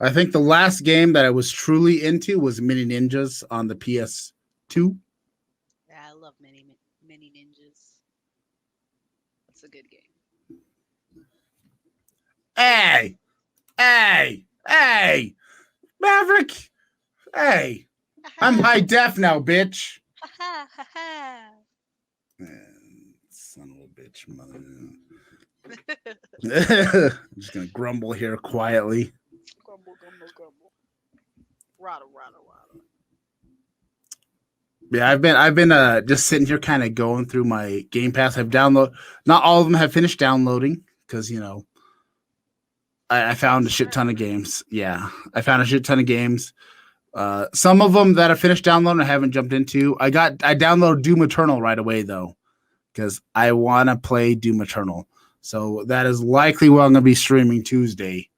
I think the last game that I was truly into was Mini Ninjas on the PS2. yeah, I love mini ninjas. It's a good game. Hey, hey, Maverick. Hey, I'm high def now, bitch. Son of a bitch, mother. I'm just gonna grumble here quietly. Grumble, grumble, grumble. Rattle, rattle, rattle. Yeah, I've been just sitting here kind of going through my Game Pass. Not all of them have finished downloading because I found a shit ton of games. Yeah, I found a shit ton of games. Some of them that I finished downloading I haven't jumped into. I downloaded Doom Eternal right away though, because I want to play Doom Eternal. So that is likely what I'm going to be streaming Tuesday.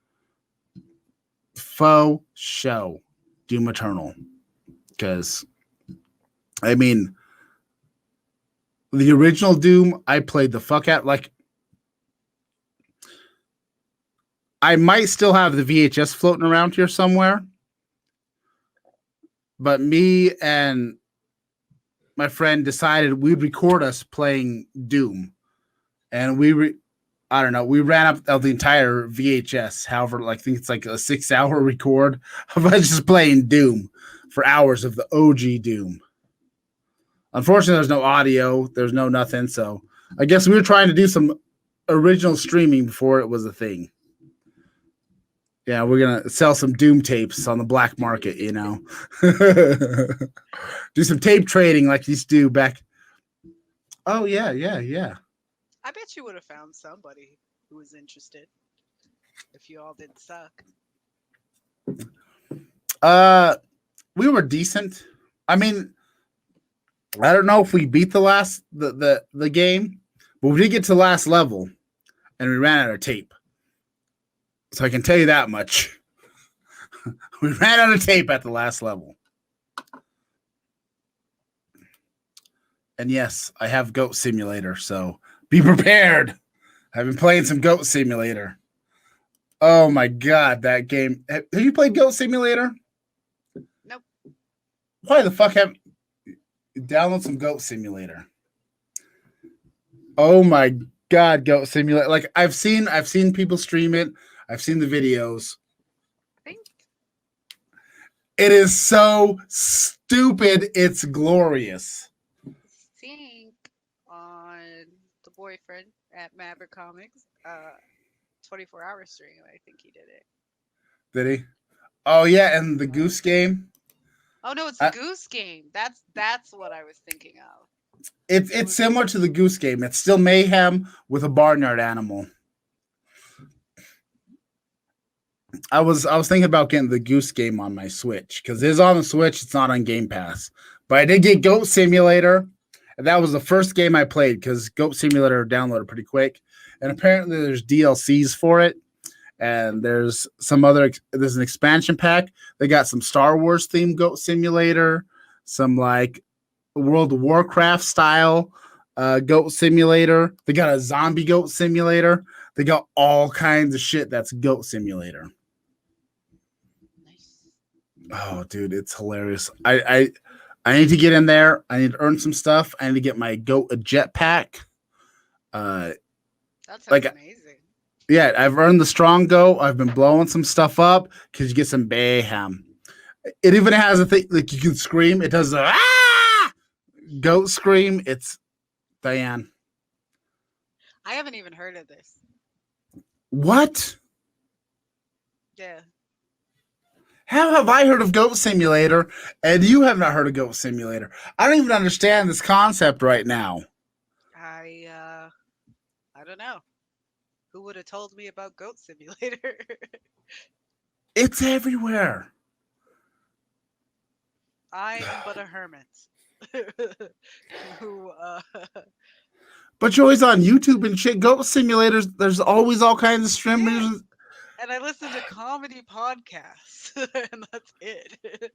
Faux show Doom Eternal, because I mean the original Doom I played the fuck out. Like I might still have the VHS floating around here somewhere. But me and my friend decided we'd record us playing Doom. And we ran up the entire VHS. However, I think it's like a 6-hour record of us just playing Doom for hours of the OG Doom. Unfortunately, there's no audio. There's no nothing. So I guess we were trying to do some original streaming before it was a thing. Yeah, we're gonna sell some Doom tapes on the black market, you know. Do some tape trading like you used to do back. Oh yeah, yeah, yeah. I bet you would have found somebody who was interested if you all didn't suck. Uh, we were decent. I mean, I don't know if we beat the game, but we did get to the last level, and we ran out of tape. So I can tell you that much. We ran out of tape at the last level. And yes, I have Goat Simulator, so be prepared. I've been playing some Goat Simulator. Oh my god, that game. Have you played Goat Simulator? Nope. Why the fuck have download some Goat Simulator? Oh my god, Goat Simulator. Like I've seen people stream it. I've seen the videos. I think It is so stupid. It's glorious. Sync on the boyfriend at Maverick Comics, 24-hour stream. I think he did it. Did he? Oh yeah, and the Goose Game. Oh no, it's the I, Goose Game. That's what I was thinking of. it's It it's was similar to the Goose Game. It's still mayhem with a barnyard animal. I was thinking about getting the Goose Game on my Switch because it's on the Switch. It's not on Game Pass, but I did get Goat Simulator, and that was the first game I played because Goat Simulator downloaded pretty quick, and apparently there's DLCs for it, and there's an expansion pack. They got some Star Wars themed Goat Simulator, some like World of Warcraft style Goat Simulator. They got a zombie Goat Simulator. They got all kinds of shit that's Goat Simulator. nice. Oh, dude, it's hilarious. I need to get in there. I need to earn some stuff. I need to get my goat a jetpack. Uh, That sounds like amazing. yeah, I've earned the strong goat. I've been blowing some stuff up because you get some mayhem. It even has a thing like you can scream. It does a goat scream. It's Diane. I haven't even heard of this. What? Yeah. How have I heard of Goat Simulator and you have not heard of Goat Simulator? I don't even understand this concept right now. I uh I don't know. Who would have told me about Goat Simulator? It's everywhere. I am but a hermit. Who But you're always on YouTube and shit. Goat Simulators, there's always all kinds of yeah, streamers. and I listen to comedy podcasts and that's it.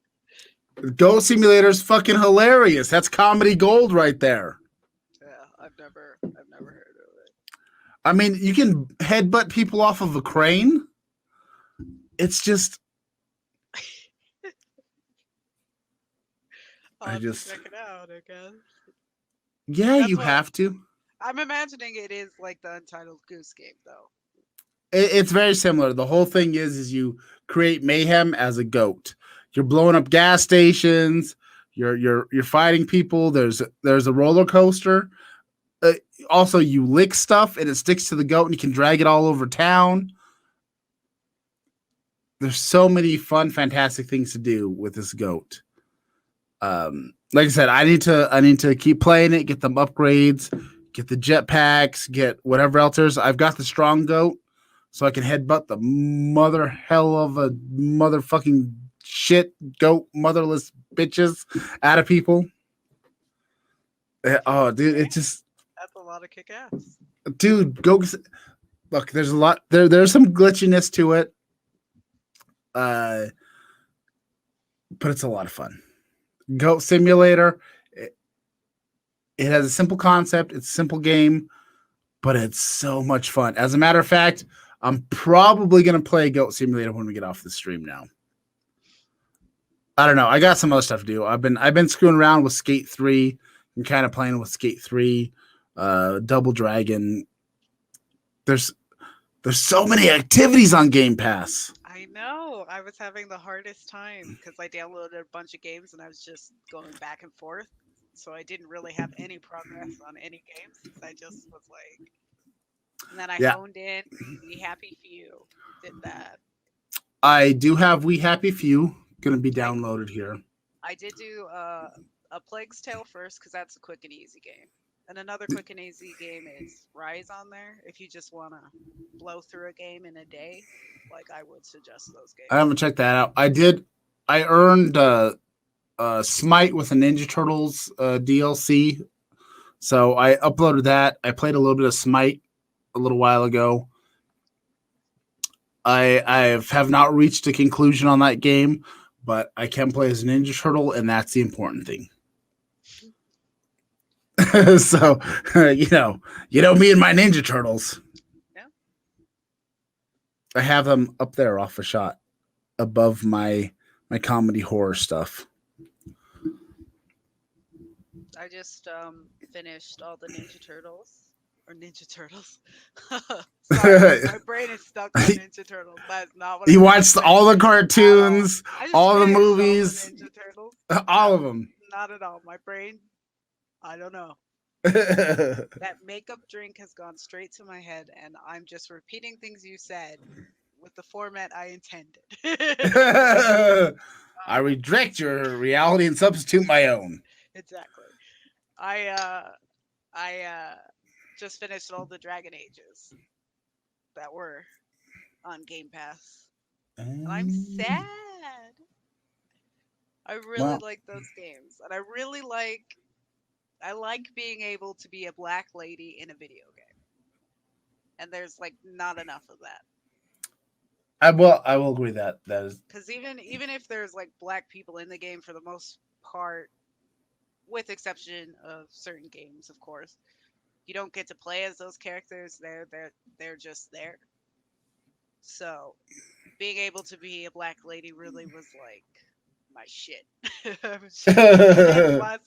Goat Simulator's fucking hilarious. That's comedy gold right there. Yeah, I've never heard of it. I mean, you can headbutt people off of a crane. It's just, I'll I have to just, check it out, I guess. yeah, That's you what have to. I'm imagining it is like the Untitled Goose Game though. It's very similar. The whole thing is you create mayhem as a goat. You're blowing up gas stations. You're fighting people. There's a roller coaster. Uh, Also, you lick stuff and it sticks to the goat, and you can drag it all over town. There's so many fun, fantastic things to do with this goat. Like I said, I need to keep playing it, get them upgrades, get the jetpacks, get whatever else there's. I've got the strong goat, so I can headbutt the mother hell of a motherfucking shit goat motherless bitches out of people. Oh, dude, Okay, it just that's a lot of kick ass. dude, go look. There's a lot there. There's some glitchiness to it, uh, but it's a lot of fun. Goat Simulator. It has a simple concept. It's a simple game, but it's so much fun. As a matter of fact, I'm probably gonna play Goat Simulator when we get off the stream now. I don't know. I got some other stuff to do. I've been screwing around with Skate 3 and kind of playing with Skate 3, Double Dragon. There's there's so many activities on Game Pass. I know. I was having the hardest time because I downloaded a bunch of games and I was just going back and forth. So I didn't really have any progress on any games. I just was like, And then I Yeah, honed in. We Happy Few did that. I do have We Happy Few going to be I downloaded here. I did do a Plague's Tale first because that's a quick and easy game. And another quick and easy game is Rise on there. If you just want to blow through a game in a day, like I would suggest those I games. haven't checked that out. I did. I earned Smite with a Ninja Turtles DLC, so I uploaded that. I played a little bit of Smite a little while ago. I have not reached a conclusion on that game, but I can play as a Ninja Turtle, and that's the important thing. So, me and my Ninja Turtles. Yeah, I have them up there off a shot above my comedy horror stuff. I just finished all the Ninja Turtles or Ninja Turtles. Sorry, my brain is stuck on Ninja Turtles. That's not what I You meant to watched say all the at all. cartoons, I just all the finished all the movies, Ninja Turtles. all No, of them. not at all. My brain, I don't know. That makeup drink has gone straight to my head, and I'm just repeating things you said with the format I intended. I uh, reject your reality and substitute my own. exactly. I just finished all the Dragon Ages that were on Game Pass, and I'm sad. I really Well, like those games, and I like being able to be a black lady in a video game, and there's like not enough of that. I will agree that is. Because even if there's like black people in the game for the most part, with exception of certain games, of course, you don't get to play as those characters. They're just there. So being able to be a black lady really was like my shit. And plus,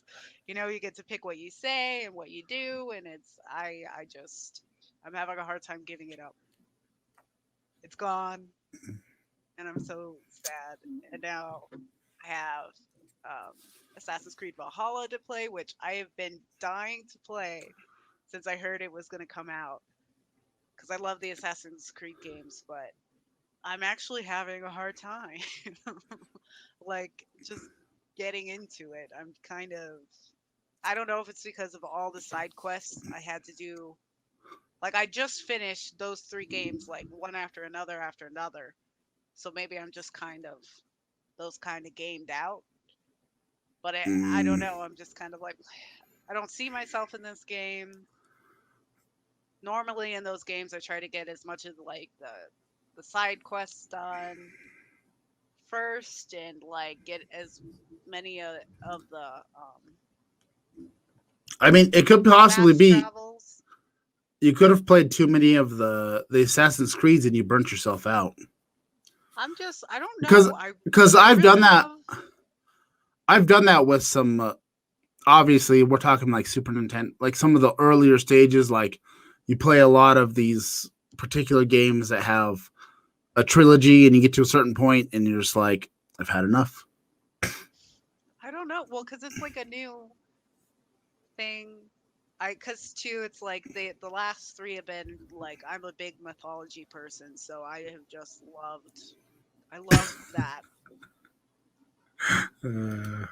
you get to pick what you say and what you do, and I'm having a hard time giving it up. It's gone, and I'm so sad. And now I have um, Assassin's Creed Valhalla to play, which I have been dying to play since I heard it was going to come out because I love the Assassin's Creed games, but I'm actually having a hard time. Like just getting into it. I don't know if it's because of all the side quests I had to do. Like I just finished those three games like one after another. So maybe I'm just kind of those kind of gamed out. But I don't Mm, know. I'm just kind of like I don't see myself in this game. Normally in those games I try to get as much of like the side quests done first and like get as many of the I mean, it could possibly fast be travels. you could have played too many of the Assassin's Creeds and you burnt yourself out. I don't Because know. I because I I've done really that. love. I've done that with some. Obviously, we're talking like Super Nintendo, like some of the earlier stages. Like you play a lot of these particular games that have a trilogy, and you get to a certain point, and you're just like, I've had enough. I don't know. Well, because it's like a new thing. Cause too, it's like the last three have been like I'm a big mythology person, so I have just loved. I loved that. Uh,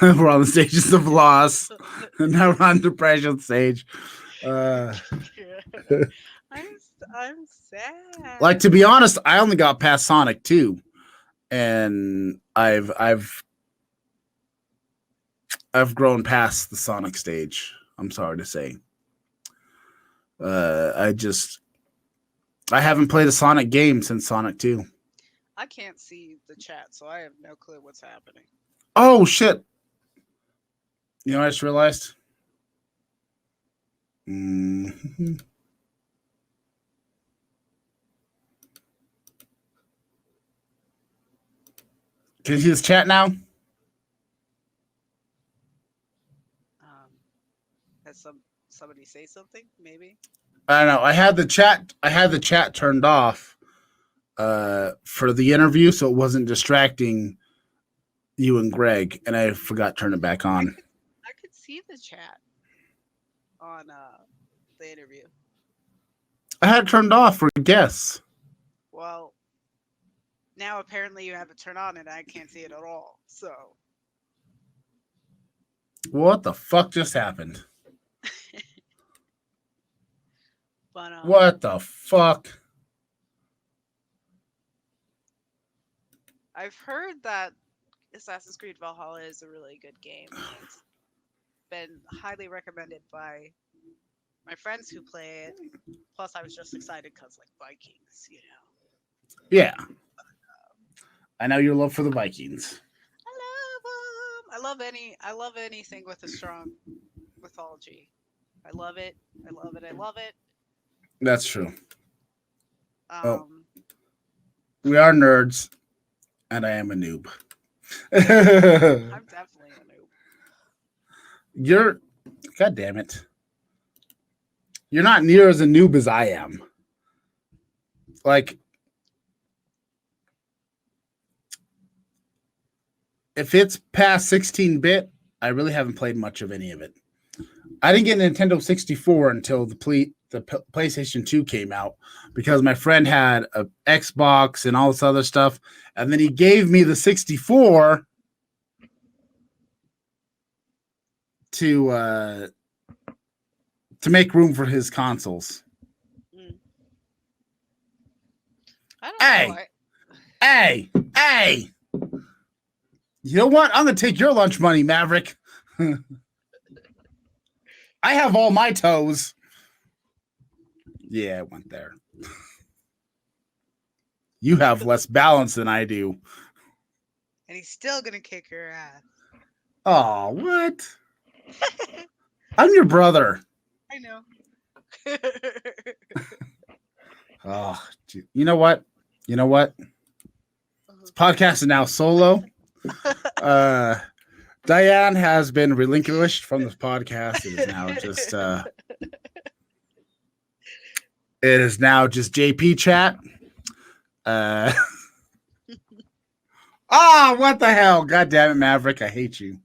we're on the stages of loss, and now we're on depression stage. Uh, I'm like sad. to be honest, I only got past Sonic 2, and I've grown past the Sonic stage. I'm sorry to say. I just I haven't played a Sonic game since Sonic 2. I can't see the chat, so I have no clue what's happening. Oh shit! You know, I just realized. Mm-hmm. Can you see this chat now? Um, has somebody say something? Maybe. I don't know. I had the chat turned off for the interview, so it wasn't distracting you and Greg, and I forgot to turn it back I on. could I could see the chat on the interview? I had it turned off for guests. Well, now apparently you have it turned on and I can't see it at all. So, What the fuck just happened? but What the fuck? I've heard that Assassin's Creed Valhalla is a really good game. It's been highly recommended by my friends who play it. Plus, I was just excited because, like, Vikings, you know. Yeah. I know your love for the Vikings. I love them. I love anything with a strong mythology. I love it. I love it. I love it. That's true. Um, We are nerds, and I am a noob. I'm definitely a noob. You're, God damn it. You're not near as a noob as I am. Like, if it's past 16-bit, I really haven't played much of any of it. I didn't get Nintendo 64 until the PlayStation 2 came out because my friend had a Xbox and all this other stuff, and then he gave me the 64 to make room for his consoles. I don't know. Hey! You know what? I'm gonna take your lunch money, Maverick. I have all my toes. Yeah, it went there. You have less balance than I do. And he's still gonna kick your ass. Oh, what? I'm your brother. I know. Oh, you know what? This podcast is now solo. Diane has been relinquished from this podcast. It is now just it is now just JP chat. What the hell? God damn it, Maverick. I hate you.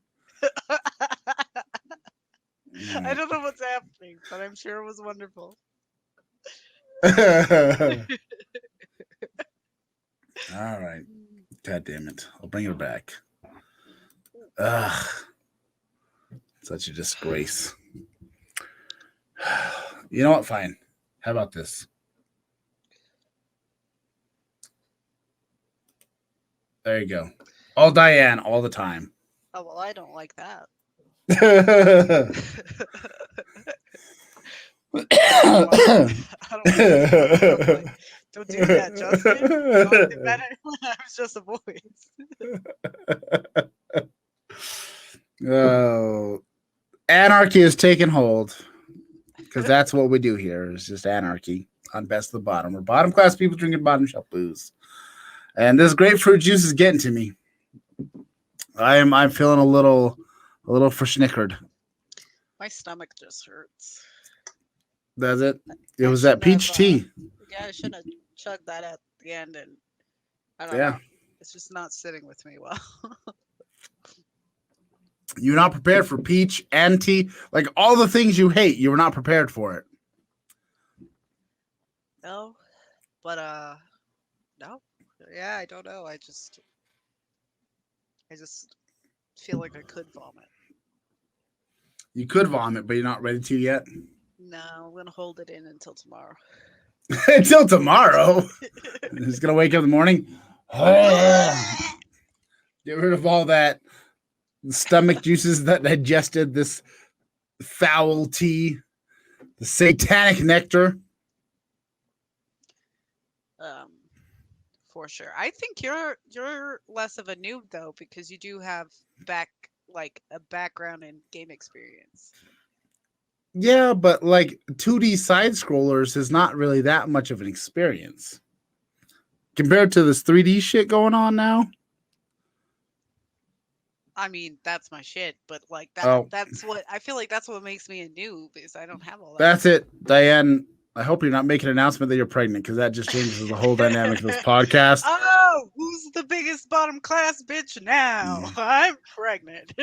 I don't know what's happening, but I'm sure it was wonderful. All right. God damn it. I'll bring her back. Ugh. Such a disgrace. You know what? Fine. How about this? There you go. All Diane, all the time. Oh, well, I don't like that. Don't do that, Justin. Don't do that. I was just a voice. Oh, anarchy is taking hold because that's what we do here. It's just anarchy on Best of the Bottom. We're bottom class people drinking bottom shelf booze, and this grapefruit juice is getting to me. I'm feeling a little verschnickered. My stomach just hurts. Does it? It was that peach tea. Yeah, I should have chugged that at the end, and I don't know. It's just not sitting with me well. You're not prepared for peach and tea. Like all the things you hate, you were not prepared for it. No, but no. Yeah, I don't know. I just feel like I could vomit. You could vomit, but you're not ready to yet. No, I'm gonna hold it in until tomorrow. Until tomorrow. Just gonna wake up in the morning. Get rid of all that stomach juices that digested this foul tea, the satanic nectar. For sure. I think you're less of a noob though, because you do have a background in game experience. Yeah, but like 2D side scrollers is not really that much of an experience compared to this 3D shit going on now. I mean, that's my shit, but like that that's what I feel like that's what makes me a noob is I don't have all that. That's it, Diane. I hope you're not making an announcement that you're pregnant because that just changes the whole dynamic of this podcast. Oh, who's the biggest bottom class bitch now? I'm pregnant.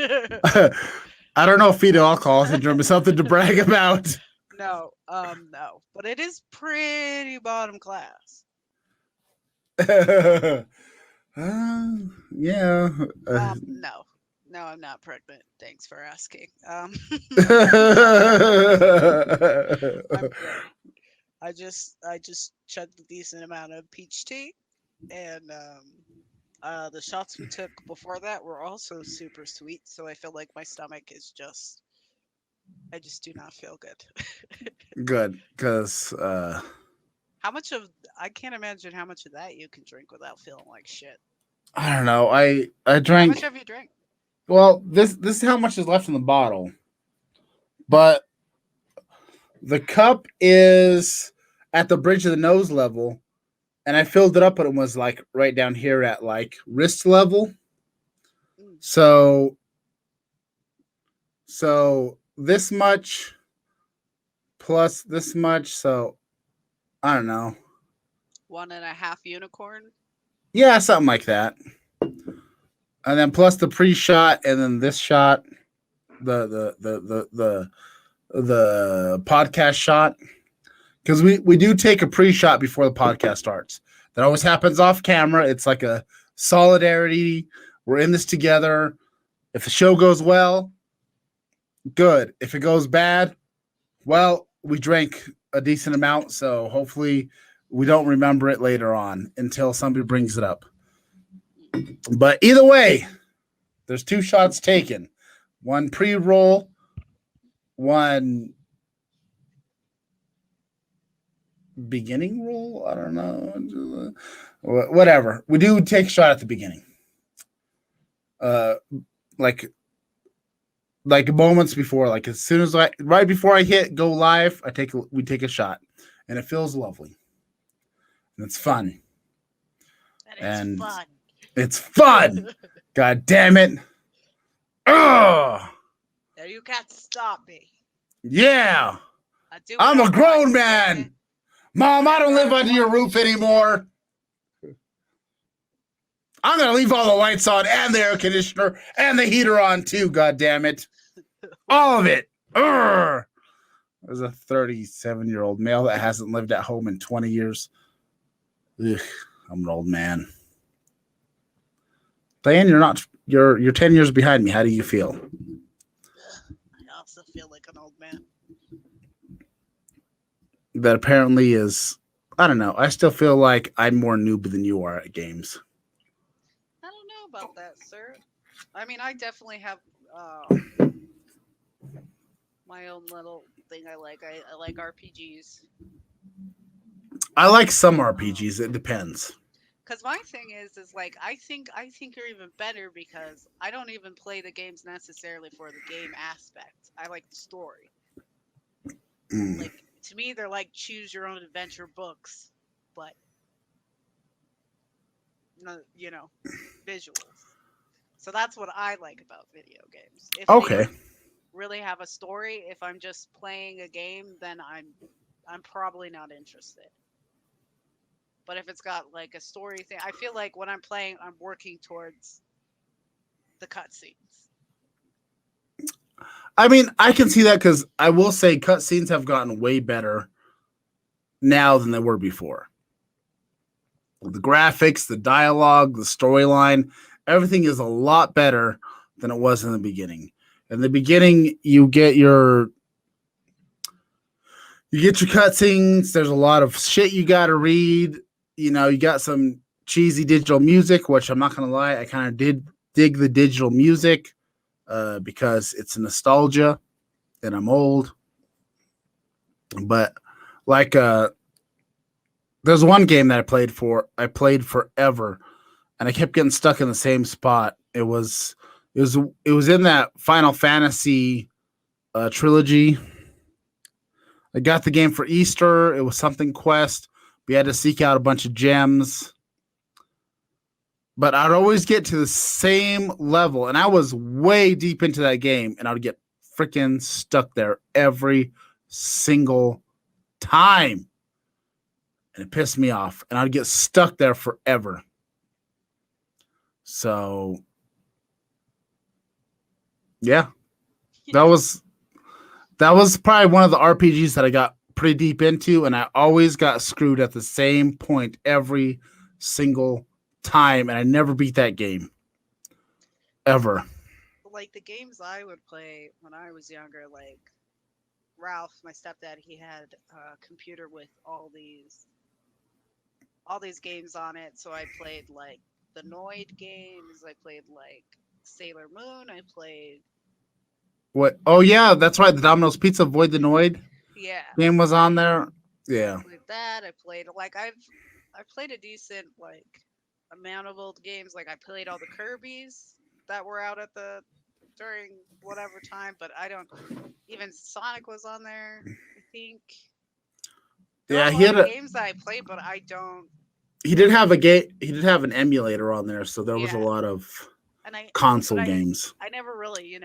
I don't know if fetal alcohol syndrome is something to brag about. No, No, but it is pretty bottom class. Uh, yeah. No, no, I'm not pregnant. Thanks for asking. I'm great. I just chugged a decent amount of peach tea, and the shots we took before that were also super sweet. So I feel like my stomach is just, I just do not feel good. Good, because How much of, I can't imagine how much of that you can drink without feeling like shit. I don't know. I How much drank. have you drank? Well, this is how much is left in the bottle, but the cup is at the bridge of the nose level, and I filled it up, but it was like right down here at like wrist level. Mm, So this much plus this much. So I don't know. 1.5 unicorn. Yeah, something like that. And then plus the pre-shot, and then this shot, the podcast shot, because we do take a pre-shot before the podcast starts. That always happens off camera. It's like a solidarity. We're in this together. If the show goes well, good. If it goes bad, well, we drank a decent amount, so hopefully we don't remember it later on until somebody brings it up. But either way, there's 2 shots taken. One pre-roll, one beginning roll. I don't know. Whatever. We do take a shot at the beginning. Uh, like moments before, like as soon as right before I hit go live, we take a shot, and it feels lovely, and it's fun, And it's and fun. it's fun. God damn it! Ugh! Now you can't stop me. Yeah, I do I'm a whatever I grown say, man. Mom, I don't whenever I live under your want. roof anymore. I'm gonna leave all the lights on and the air conditioner and the heater on too. God damn it! All of it. Ugh. There's a 37-year-old male that hasn't lived at home in 20 years. Ugh, I'm an old man. Diane, you're 10 years behind me. How do you feel? I also feel like an old man. That apparently is, I don't know. I still feel like I'm more noob than you are at games. I don't know about that, sir. I mean, I definitely have my own little thing I like. I like RPGs. I like some Um, RPGs. It depends. Cause my thing is like I think you're even better because I don't even play the games necessarily for the game aspect. I like the story. Mm. Like to me, they're like choose your own adventure books, but you know, visuals. So that's what I like about video games. If they Okay. don't really have a story, if I'm just playing a game, then I'm probably not interested. But if it's got like a story thing, I feel like when I'm playing, I'm working towards the cutscenes. I mean, I can see that because I will say cutscenes have gotten way better now than they were before. The graphics, the dialogue, the storyline, everything is a lot better than it was in the beginning. In the beginning, you get your cutscenes. There's a lot of shit you got to read. You got some cheesy digital music, which I'm not gonna lie, I kind of did dig the digital music because it's nostalgia, and I'm old. But like, there's one game that I played forever, and I kept getting stuck in the same spot. It was in that Final Fantasy trilogy. I got the game for Easter. It was something quest. We had to seek out a bunch of gems, but I'd always get to the same level, and I was way deep into that game, and I'd get freaking stuck there every single time, and it pissed me off, and I'd get stuck there forever. So yeah, that was that was probably one of the RPGs that I got pretty deep into, and I always got screwed at the same point every single time, and I never beat that game ever. Like the games I would play when I was younger, like Ralph, my stepdad, he had a computer with all these games on it. So I played like the Noid games. I played like Sailor Moon. I played What? Oh yeah, that's right. The Domino's Pizza Void the Noid yeah, game was on there. I Yeah, played that. I played like I've played a decent like amount of old games. Like I played all the Kirby's that were out at the during whatever time, but I don't even Sonic was on there. I think there are yeah. a lot of games that I played, but I don't He did have a game. He did have an emulator on there, so there was a yeah. lot of And I but console I games. I never really,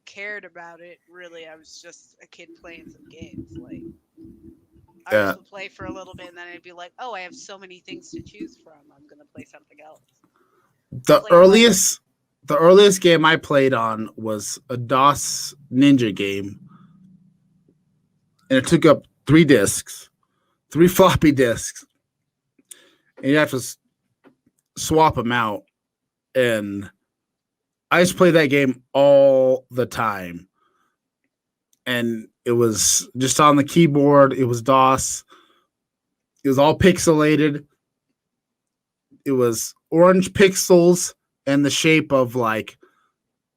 cared about it really. I was just a kid playing some games. Like I just Yeah, would play for a little bit and then I'd be like, "Oh, I have so many things to choose from. I'm going to play something else." I the played like earliest the earliest game I played on was a DOS Ninja game, and it took up 3 discs, 3 floppy disks, and you have to swap them out. And I used to play that game all the time, and it was just on the keyboard. It was DOS. It was all pixelated. It was orange pixels in the shape of like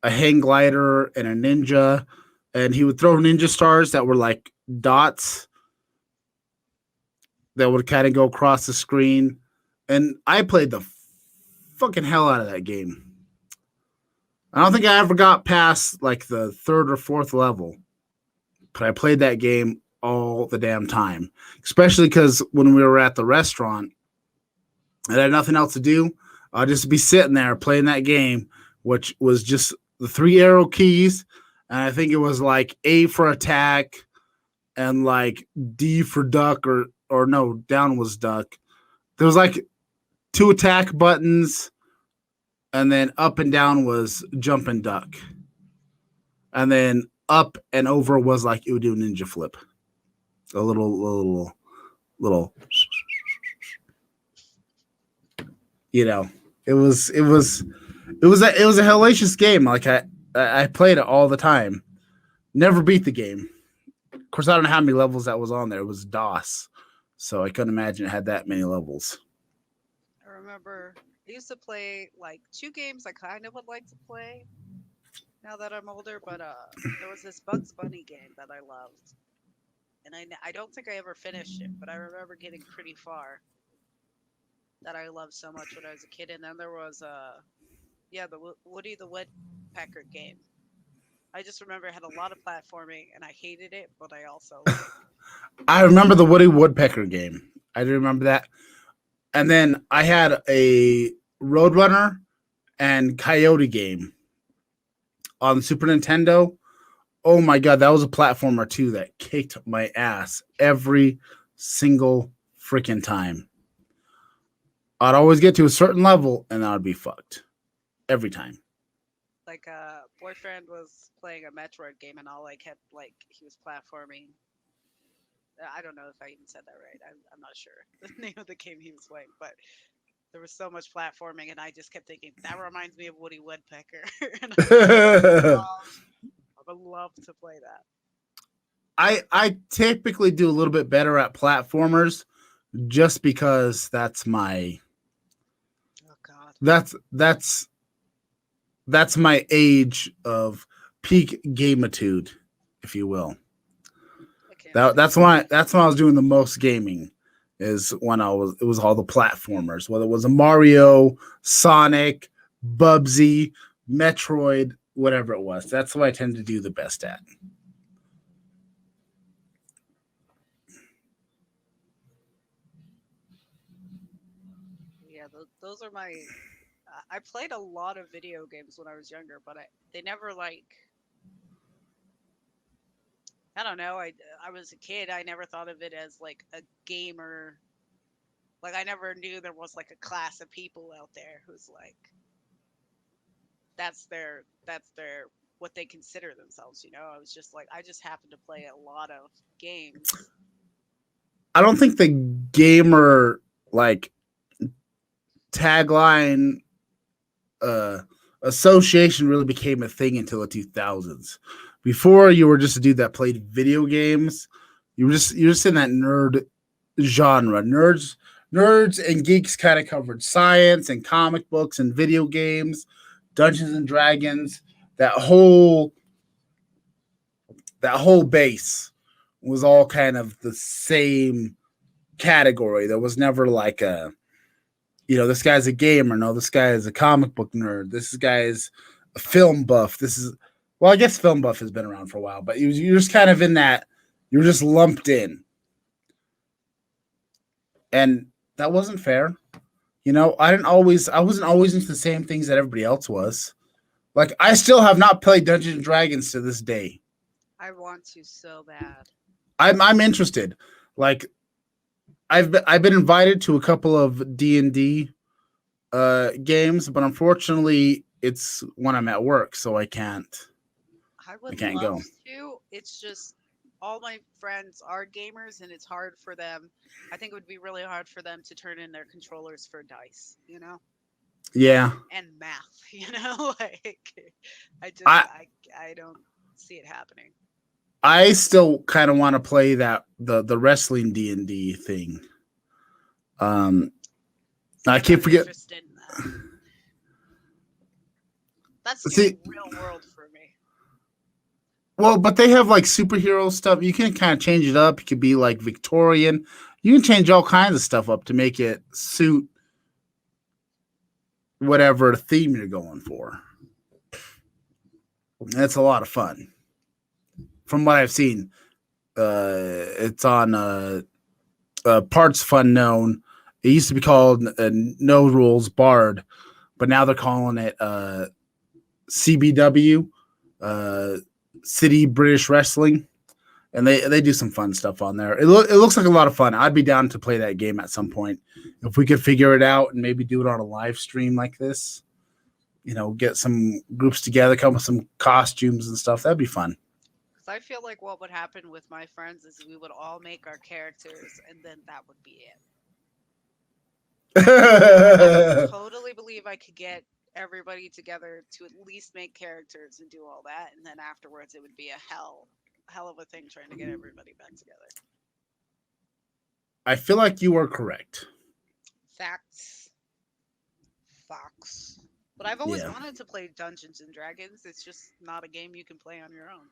a hang glider and a ninja, and he would throw ninja stars that were like dots that would kind of go across the screen. And I played the fucking hell out of that game. I don't think I ever got past like the third or fourth level, but I played that game all the damn time, especially because when we were at the restaurant, I had nothing else to do. I'd just be sitting there playing that game, which was just the 3 arrow keys. And I think it was like A for attack and like D for duck, or no, down was duck. There was like 2 attack buttons, and then up and down was jump and duck. And then up and over was like it would do a ninja flip. A little you know. It was a hellacious game. Like I played it all the time. Never beat the game. Of course, I don't know how many levels that was on there. It was DOS, so I couldn't imagine it had that many levels. I remember I used to play like two games I kind of would like to play now that I'm older, but there was this Bugs Bunny game that I loved. And I don't think I ever finished it, but I remember getting pretty far that I loved so much when I was a kid. And then there was yeah, the Woody the Woodpecker game. I just remember it had a lot of platforming, and I hated it, but I also like I remember the Woody Woodpecker game. I do remember that. And then I had a Roadrunner and Coyote game on the Super Nintendo. Oh my god, that was a platformer too that kicked my ass every single freaking time. I'd always get to a certain level and I would be fucked every time. like a boyfriend was playing a Metroid game, and all I kept like he was platforming. I don't know if I even said that right. I'm not sure the name of the game he was playing, but there was so much platforming, and I just kept thinking that reminds me of Woody Woodpecker, and I would love to play that. I typically do a little bit better at platformers just because Oh God, that's that's my age of peak gamitude, if you will. I can't That stand that's why that's when I was doing the most gaming is when it was all the platformers, whether it was a Mario, Sonic, Bubsy, Metroid, whatever it was. That's what I tend to do the best at. yeah, those are my. I played a lot of video games when I was younger, but they never like I don't know. I was a kid. I never thought of it as like a gamer. Like I never knew there was like a class of people out there who's like that's their what they consider themselves. I was just like I just happened to play a lot of games, I don't think the gamer like tagline uh association really became a thing until the 2000s. Before, you were just a dude that played video games. You're just in that nerd genre. Nerds and geeks kind of covered science and comic books and video games, Dungeons and Dragons. That whole that whole base was all kind of the same category. There was never like a, this guy's a gamer. No, this guy is a comic book nerd. This guy is a film buff. Well, I guess film buff has been around for a while, but you're just kind of in that, you're just lumped in. And that wasn't fair. I wasn't always into the same things that everybody else was. Like, I still have not played Dungeons and Dragons to this day. I want to so bad. I'm interested. Like, I've been invited to a couple of D&D games, but unfortunately it's when I'm at work, so I can't I would go. love to. It's just all my friends are gamers and it's hard for them. I think it would be really hard for them to turn in their controllers for dice, Yeah. And math, like I don't see it happening. I still kind of want to play that the wrestling D&D thing. I can't forget. That. That's real world for me. Well, but they have like superhero stuff. You can kind of change it up. You could be like Victorian. You can change all kinds of stuff up to make it suit whatever theme you're going for. That's a lot of fun. From what I've seen, it's on Parts Fun Known. It used to be called No Rules Barred, but now they're calling it CBW, City British Wrestling, and they do some fun stuff on there. It looks like a lot of fun. I'd be down to play that game at some point if we could figure it out and maybe do it on a live stream like this. Get some groups together, come with some costumes and stuff. That'd be fun. Because I feel like what would happen with my friends is we would all make our characters, and then that would be it. I totally believe I could get everybody together to at least make characters and do all that, and then afterwards it would be a hell of a thing trying to get everybody back together. I feel like you are correct. Facts. But I've always wanted to play Dungeons and Dragons. It's just not a game you can play on your own.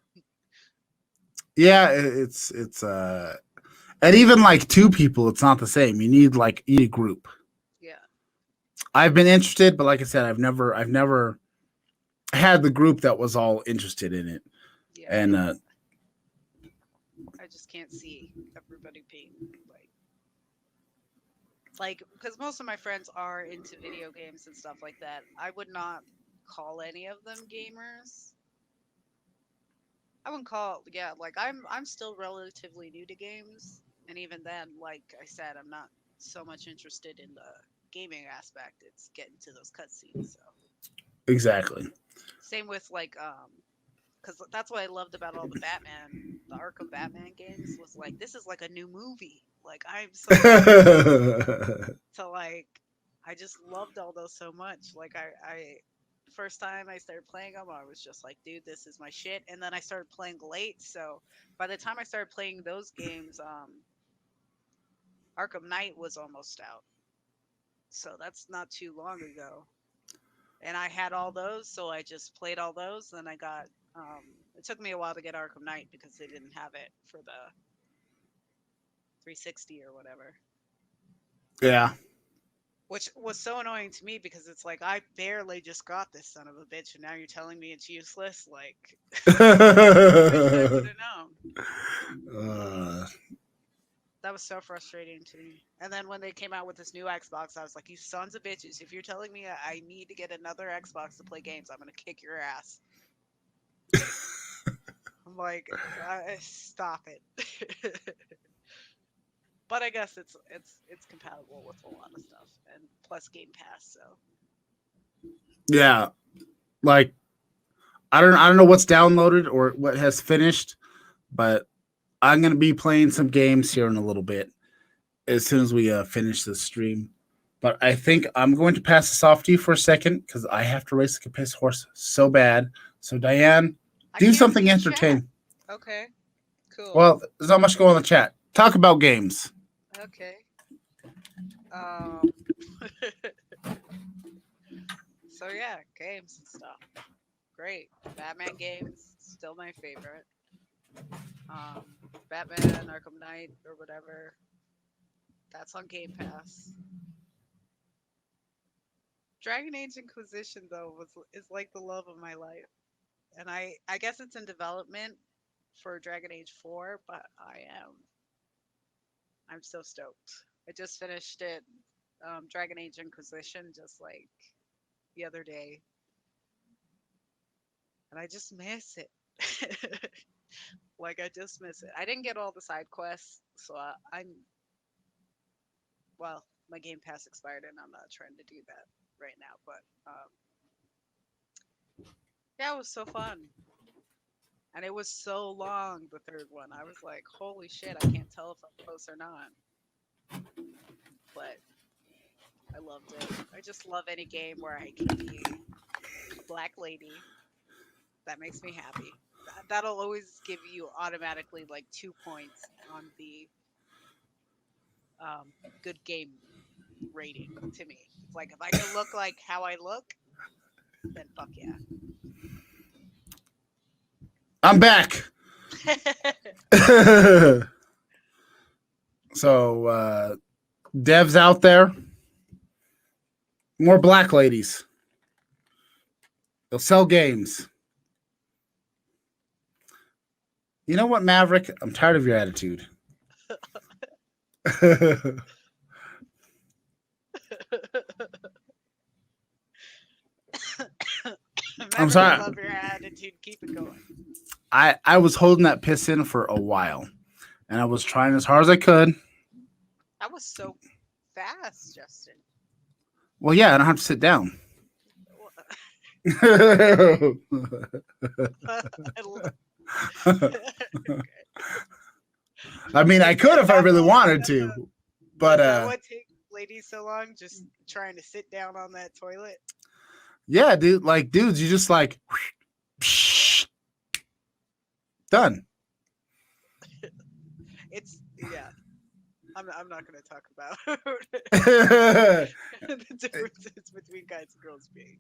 Yeah, it's and even like two people, it's not the same. You need a group. Yeah. I've been interested, but like I said, I've never had the group that was all interested in it. Yeah. And I just can't see everybody being like because most of my friends are into video games and stuff like that. I would not call any of them gamers. I wouldn't call like I'm still relatively new to games, and even then, like I said, I'm not so much interested in the gaming aspect. It's getting to those cutscenes. So exactly. Same with because that's what I loved about all the Arkham Batman games was like this is like a new movie. Like I'm so so like I just loved all those so much. Like I first time I started playing them, I was just like, dude, this is my shit. And then I started playing late, so by the time I started playing those games, Arkham Knight was almost out. So that's not too long ago. And I had all those, so I just played all those. Then I got it took me a while to get Arkham Knight because they didn't have it for the 360 or whatever. Yeah. Which was so annoying to me because it's like I barely just got this son of a bitch, and now you're telling me it's useless. Like, I would have known. That was so frustrating to me. And then when they came out with this new Xbox, I was like, "You sons of bitches! If you're telling me I need to get another Xbox to play games, I'm gonna kick your ass." I'm like, stop it. But I guess it's compatible with a lot of stuff, and plus Game Pass. So yeah, like I don't know what's downloaded or what has finished, but I'm gonna be playing some games here in a little bit. as soon as we finish this stream. But I think I'm going to pass this off to you for a second because I have to race like a piss horse so bad. So Diane, I do can't something see chat. entertaining. Okay, cool. Well, there's not much going on in the chat. Talk about games. Okay. Um. So yeah, games and stuff. Great. Batman games, still my favorite. Um, Batman, Arkham Knight, or whatever. That's on Game Pass. Dragon Age Inquisition though was is like the love of my life, and I guess it's in development for Dragon Age 4, but I'm so stoked. I just finished it, Dragon Age Inquisition, just like the other day, and I just miss it. Like I just miss it. I didn't get all the side quests, so I'm well. My Game Pass expired, and I'm not trying to do that right now. But yeah, it was so fun, and it was so long. The third one, I was like, "Holy shit! I can't tell if I'm close or not." But I loved it. I just love any game where I can be a black lady. That makes me happy. That'll always give you automatically like 2 points on the good game rating to me. It's like if I can look like how I look, then fuck I'm back. yeah. So, devs out there, more black ladies. They'll sell games. You know what, Maverick? I'm tired of your attitude. I'm Maverick, I sorry. love your attitude. Keep it going. I was holding that piss in for a while, and I was trying as hard as I could. That was so fast, Justin. Well, yeah, I don't have to sit down. I mean, I could if I really wanted to, but is that what takes ladies so long? Just trying to sit down on that toilet? yeah, dude. Like, dudes, you just like done. It's yeah. I'm not going to talk about the differences between guys and girls being.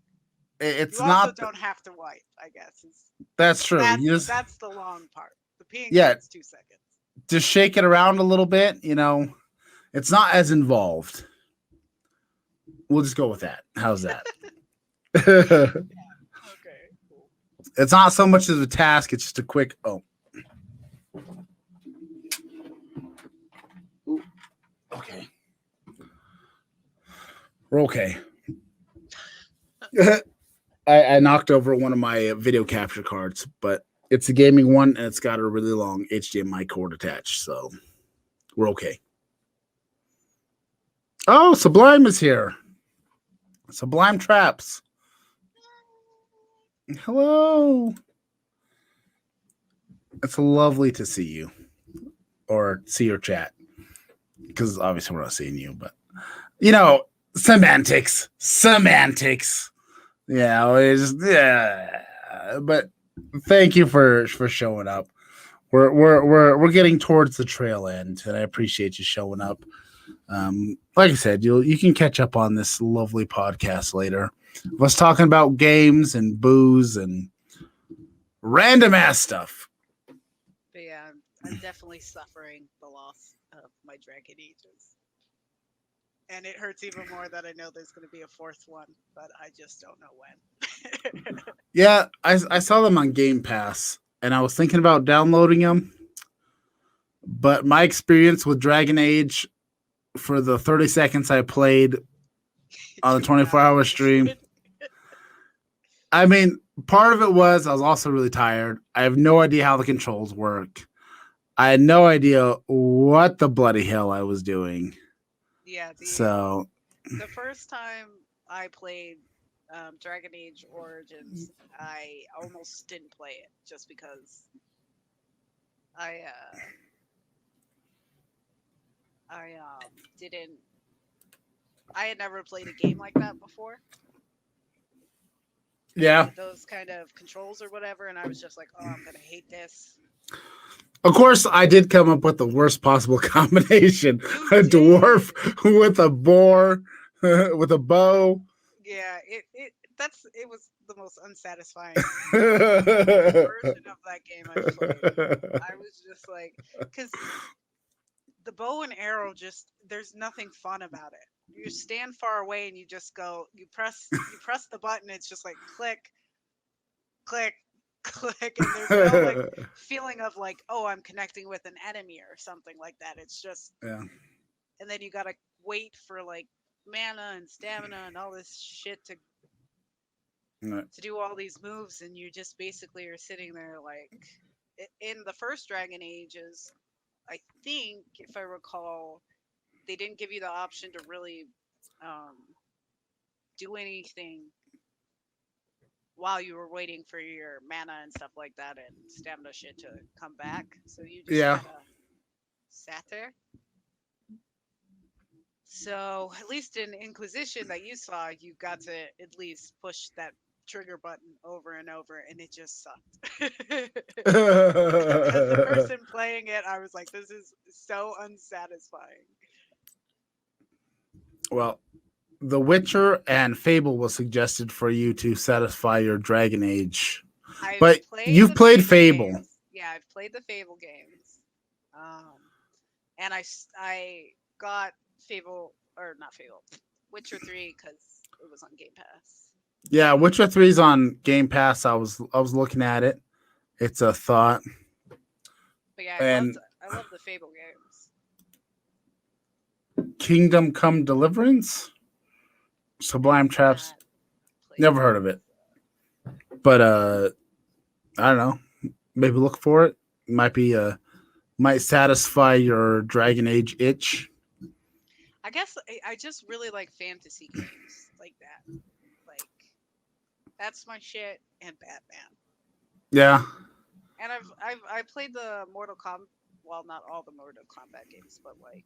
It's You also not. don't have to wipe, I guess. That's true. That's the long part. The peeing yeah, takes 2 seconds. just shake it around a little bit. You know, it's not as involved. We'll just go with that. How's that? Okay, cool. It's not so much as a task. It's just a quick. Oh, okay. We're okay. I knocked over one of my video capture cards, but it's a gaming one and it's got a really long HDMI cord attached, so we're okay. Oh, Sublime is here. Sublime Traps. Hello. It's lovely to see you or see your chat because obviously we're not seeing you, but you know, semantics. Yeah, it's yeah. But thank you for showing up. We're getting towards the trail end, and I appreciate you showing up. Like I said, you can catch up on this lovely podcast later. Of us talking about games and booze and random ass stuff. But yeah, I'm definitely suffering the loss of my Dragon Ages. And it hurts even more that I know there's going to be a fourth one, but I just don't know when. Yeah, I saw them on Game Pass, and I was thinking about downloading them. But my experience with Dragon Age for the 30 seconds I played on the 24-hour stream, I mean, part of it was I was also really tired. I have no idea how the controls work. I had no idea what the bloody hell I was doing. Yeah, the first time I played Dragon Age Origins, I almost didn't play it just because I I didn't. I had never played a game like that before Yeah. with those kind of controls or whatever, and I was just like, "Oh, I'm gonna hate this." Of course, I did come up with the worst possible combination: You a dwarf did. with a boar, with a bow. Yeah, it was the most unsatisfying version of that game I've played. I was just like, because the bow and arrow just there's nothing fun about it. You stand far away and you just go, you press the button. It's just like click, click, click, and there's no like feeling of like, oh, I'm connecting with an enemy or something like that. It's just, Yeah. and then you gotta wait for like mana and stamina and all this shit to do all these moves, and you just basically are sitting there like in the first Dragon Ages. I think if I recall, they didn't give you the option to really um, do anything while you were waiting for your mana and stuff like that and stamina shit to come back. So you just Yeah. kind of sat there. So at least in Inquisition that you saw, you got to at least push that trigger button over and over, and it just sucked. As the person playing it, I was like, this is so unsatisfying. Well, The Witcher and Fable was suggested for you to satisfy your Dragon Age, I've but played you've the played Fable Fable. games. Yeah, I've played the Fable games. Um, and I got Fable, or not Fable, Witcher 3 because it was on Game Pass. Yeah, Witcher 3's on Game Pass. I was looking at it. It's a thought. But yeah, And I love the Fable games. Kingdom Come Deliverance, I Sublime have Traps. not played Never heard of that. it, but I don't know. Maybe look for it. Might satisfy your Dragon Age itch. I guess I just really like fantasy games like that. Like that's my shit and Batman. Yeah. And I played the Mortal Kombat, well, not all the Mortal Kombat games, but like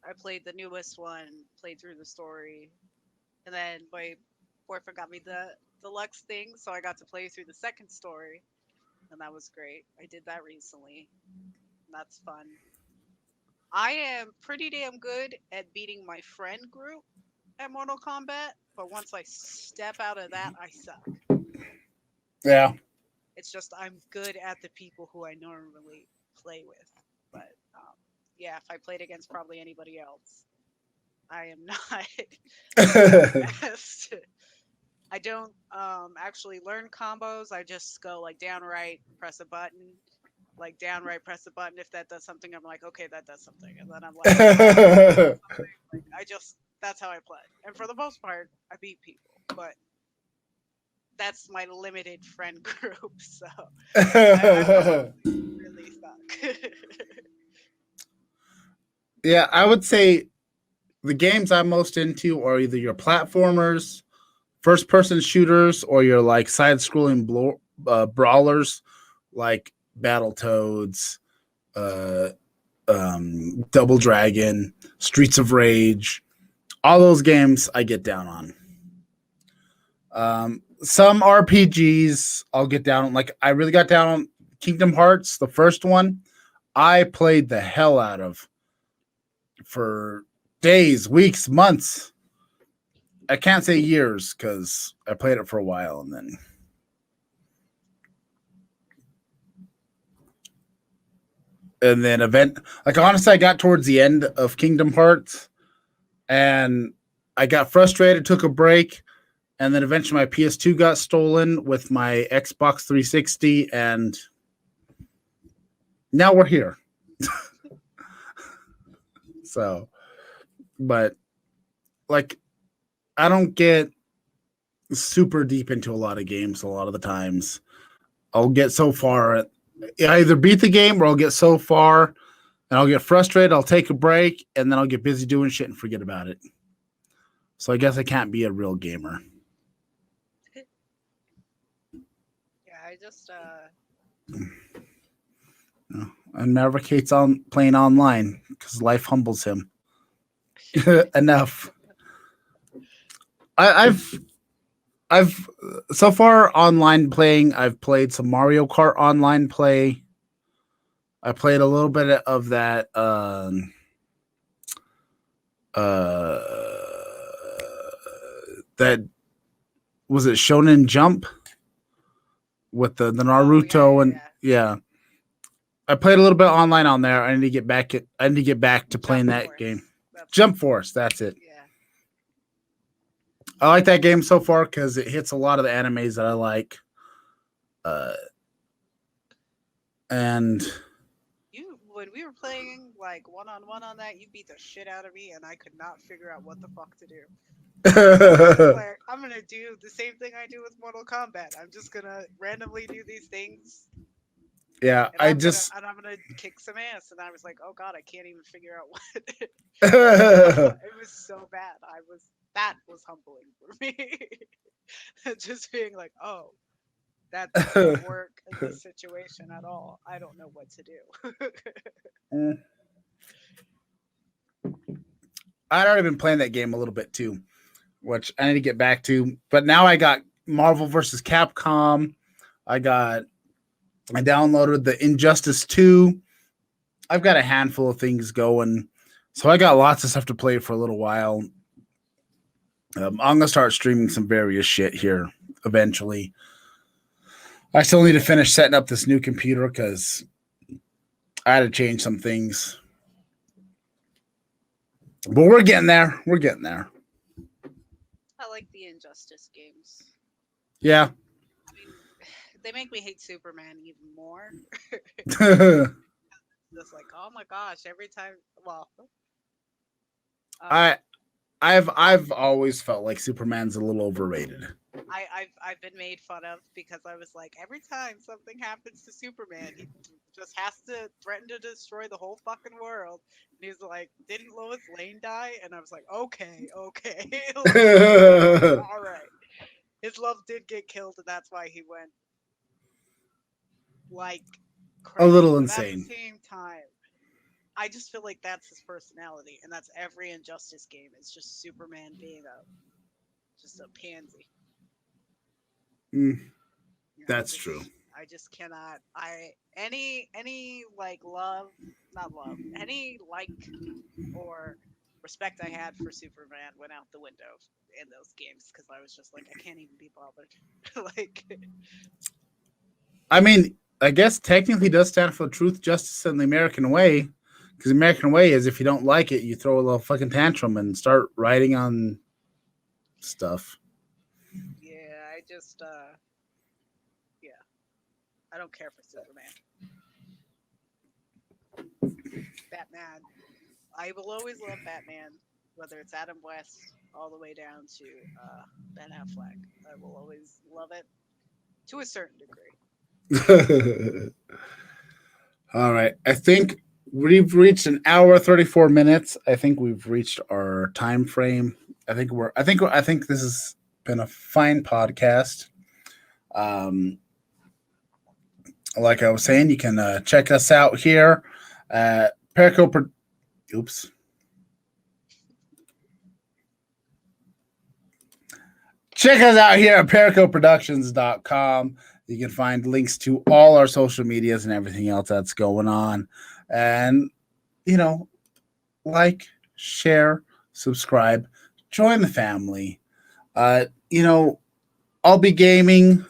I played the newest one, played through the story, and then my boyfriend got me the deluxe thing, so I got to play through the second story, and that was great. I did that recently. And that's fun. I am pretty damn good at beating my friend group at Mortal Kombat, but once I step out of that, I suck. Yeah. It's just I'm good at the people who I normally play with. But yeah, if I played against probably anybody else, I am not the best. I don't actually learn combos. I just go like down right, press a button, like down right, press a button. If that does something, I'm like, okay, that does something, and then I'm like, oh, that does something. Like I just that's how I play, and for the most part, I beat people. But that's my limited friend group, so I probably really suck. Yeah, I would say the games I'm most into are either your platformers, first person shooters, or your like side scrolling brawlers like Battletoads, uh, Double Dragon, Streets of Rage. All those games I get down on. Some RPGs I'll get down on. Like I really got down on Kingdom Hearts, the first one. I played the hell out of for days, weeks, months. I can't say years because I played it for a while and then event like honestly I got towards the end of Kingdom Hearts and I got frustrated, took a break, and then eventually my PS2 got stolen with my Xbox 360 and now we're here. So, but like I don't get super deep into a lot of games a lot of the times. I'll get so far I either beat the game or I'll get so far and I'll get frustrated, I'll take a break, and then I'll get busy doing shit and forget about it. So I guess I can't be a real gamer. Yeah, I just No, And Maverick hates on playing online because life humbles him. Enough. I've so far online playing. I've played some Mario Kart online play. I played a little bit of that. Uh, that was it. Shonen Jump with the Naruto and yeah. I played a little bit online on there. I need to get back. I need to get back to playing that game. Jump Force. That's it. Yeah. I like that game so far because it hits a lot of the animes that I like. And when we were playing like one-on-one on that, you beat the shit out of me, and I could not figure out what the fuck to do. Like, I'm gonna do the same thing I do with Mortal Kombat. I'm just gonna randomly do these things. Yeah, I'm gonna kick some ass, and I was like, oh god, I can't even figure out what. It was so bad. That was humbling for me. Just being like, oh, that doesn't work in this situation at all. I don't know what to do. I'd already been playing that game a little bit too, which I need to get back to. But now I got Marvel vs. Capcom. I downloaded the Injustice 2. I've got a handful of things going. So I got lots of stuff to play for a little while. I'm going to start streaming some various shit here eventually. I still need to finish setting up this new computer because I had to change some things. But we're getting there. We're getting there. I like the Injustice games. Yeah. I mean, they make me hate Superman even more. Just like, oh my gosh, every time. Well, I've always felt like Superman's a little overrated. I've been made fun of because I was like, every time something happens to Superman, he just has to threaten to destroy the whole fucking world. And he's like, didn't Lois Lane die? And I was like, okay. Like, all right. His love did get killed, and that's why he went like crazy. A little but insane. At the same time, I just feel like that's his personality, and that's every Injustice game. It's just Superman being just a pansy. That's true. I just cannot. Any like love, not love, any like or respect I had for Superman went out the window in those games because I was just like, I can't even be bothered. Like, I mean, I guess technically does stand for truth, justice, and the American way. Because the American way is if you don't like it, you throw a little fucking tantrum and start writing on stuff. Yeah, I don't care for Superman. Batman. I will always love Batman, whether it's Adam West all the way down to Ben Affleck. I will always love it to a certain degree. All right. I think we've reached an hour 34 minutes. I think we've reached our time frame. I think this has been a fine podcast. Like I was saying, you can check us out here at Perico. Oops. Check us out here at pericoproductions.com. You can find links to all our social medias and everything else that's going on. And, like, share, subscribe, join the family. I'll be gaming.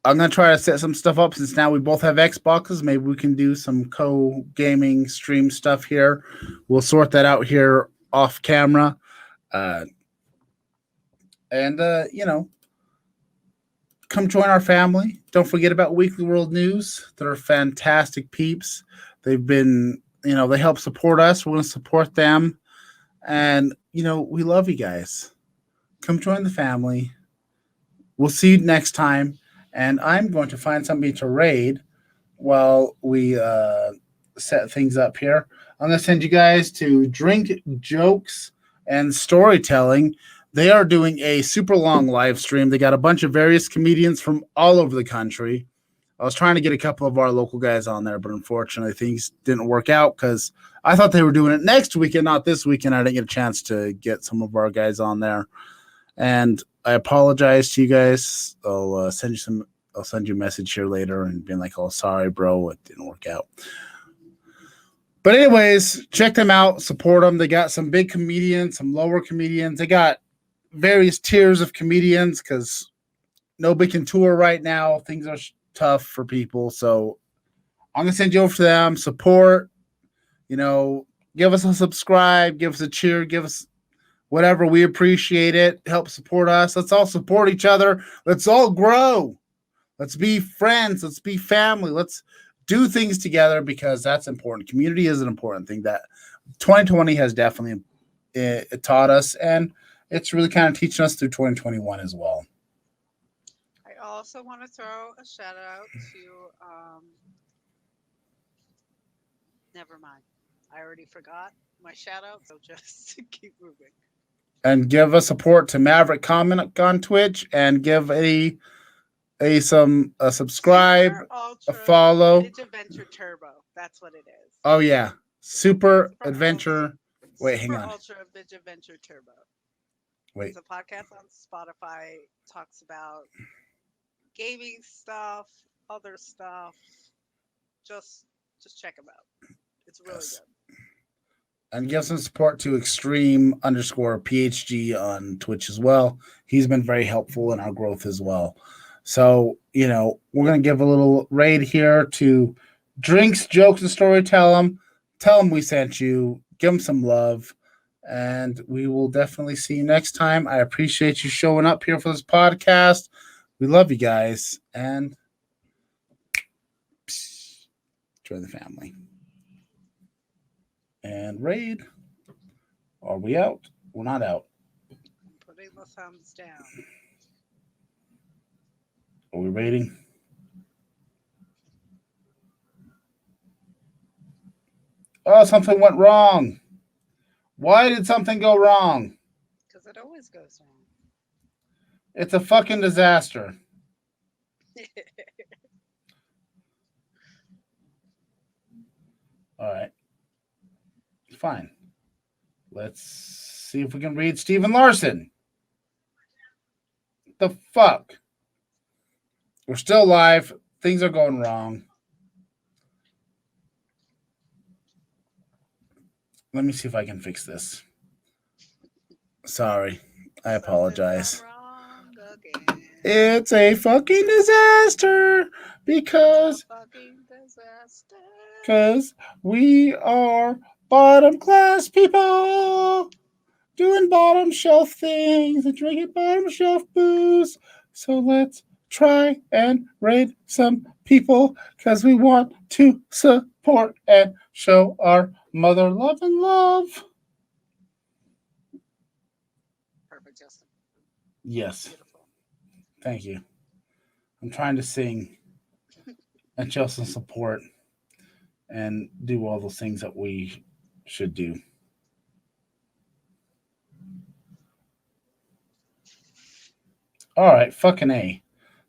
I'm going to try to set some stuff up since now we both have Xboxes. Maybe we can do some co-gaming stream stuff here. We'll sort that out here off camera. Come join our family. Don't forget about Weekly World News. They're fantastic peeps. They've been, they help support us. We're going to support them. And, we love you guys. Come join the family. We'll see you next time. And I'm going to find somebody to raid while we set things up here. I'm going to send you guys to Drink, Jokes, and Storytelling. They are doing a super long live stream. They got a bunch of various comedians from all over the country. I was trying to get a couple of our local guys on there, but unfortunately things didn't work out because I thought they were doing it next weekend, not this weekend. I didn't get a chance to get some of our guys on there, and I apologize to you guys. I'll send you some. I'll send you a message here later and being like, "Oh, sorry, bro, it didn't work out." But anyways, check them out, support them. They got some big comedians, some lower comedians. They got various tiers of comedians because nobody can tour right now. Things are tough for people. So I'm going to send you over to them, support, give us a subscribe, give us a cheer, give us whatever. We appreciate it. Help support us. Let's all support each other. Let's all grow. Let's be friends. Let's be family. Let's do things together because that's important. Community is an important thing that 2020 has definitely taught us, and it's really kind of teaching us through 2021 as well. I also want to throw a shout out to, never mind. I already forgot my shout out, so just keep moving. And give a support to Maverick Comment on Twitch and give a subscribe, a follow. Midge Adventure Turbo. That's what it is. Oh yeah, Super Adventure. Wait, hang on. Ultra Midge Adventure Turbo. Wait. It's a podcast on Spotify. Talks about gaming stuff, other stuff. Just check them out. It's really good. And give some support to Extreme_PhD on Twitch as well. He's been very helpful in our growth as well. So, we're going to give a little raid here to Drinks, Jokes, and Storytelling. Tell them we sent you. Give them some love. And we will definitely see you next time. I appreciate you showing up here for this podcast. We love you guys. And enjoy the family. And raid. Are we out? We're not out. Putting the thumbs down. Are we rating? Oh, something went wrong. Why did something go wrong? Because it always goes wrong. It's a fucking disaster. All right. Fine. Let's see if we can read Stephen Larson. The fuck? We're still live. Things are going wrong. Let me see if I can fix this. Sorry. I apologize. It's a fucking disaster because we are bottom class people doing bottom shelf things and drinking bottom shelf booze. So let's try and raid some people because we want to support and show our mother love and love. Perfect, Justin. Yes. Beautiful. Thank you. I'm trying to sing and show some support and do all those things that we should do. All right, fucking A.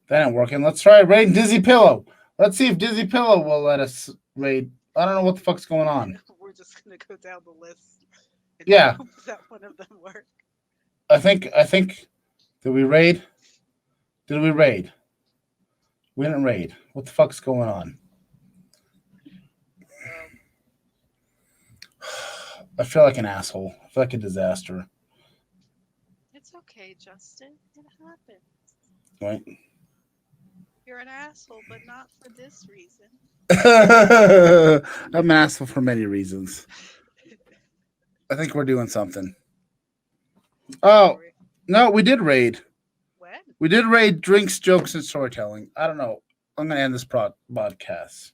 That ain't working. Let's try raid Dizzy Pillow. Let's see if Dizzy Pillow will let us raid. I don't know what the fuck's going on. We're just gonna go down the list. And Yeah. hope that one of them work. I think. Did we raid? Did we raid? We didn't raid. What the fuck's going on? I feel like an asshole. I feel like a disaster. It's okay, Justin. It happens. Right? You're an asshole, but not for this reason. I'm an asshole for many reasons. I think we're doing something. Oh, no, we did raid. When? We did raid Drinks, Jokes, and Storytelling. I don't know. I'm going to end this podcast.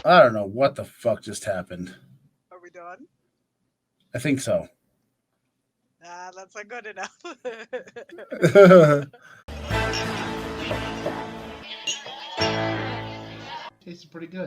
I don't know what the fuck just happened. Are we done? I think so. That's not good enough. Tastes pretty good.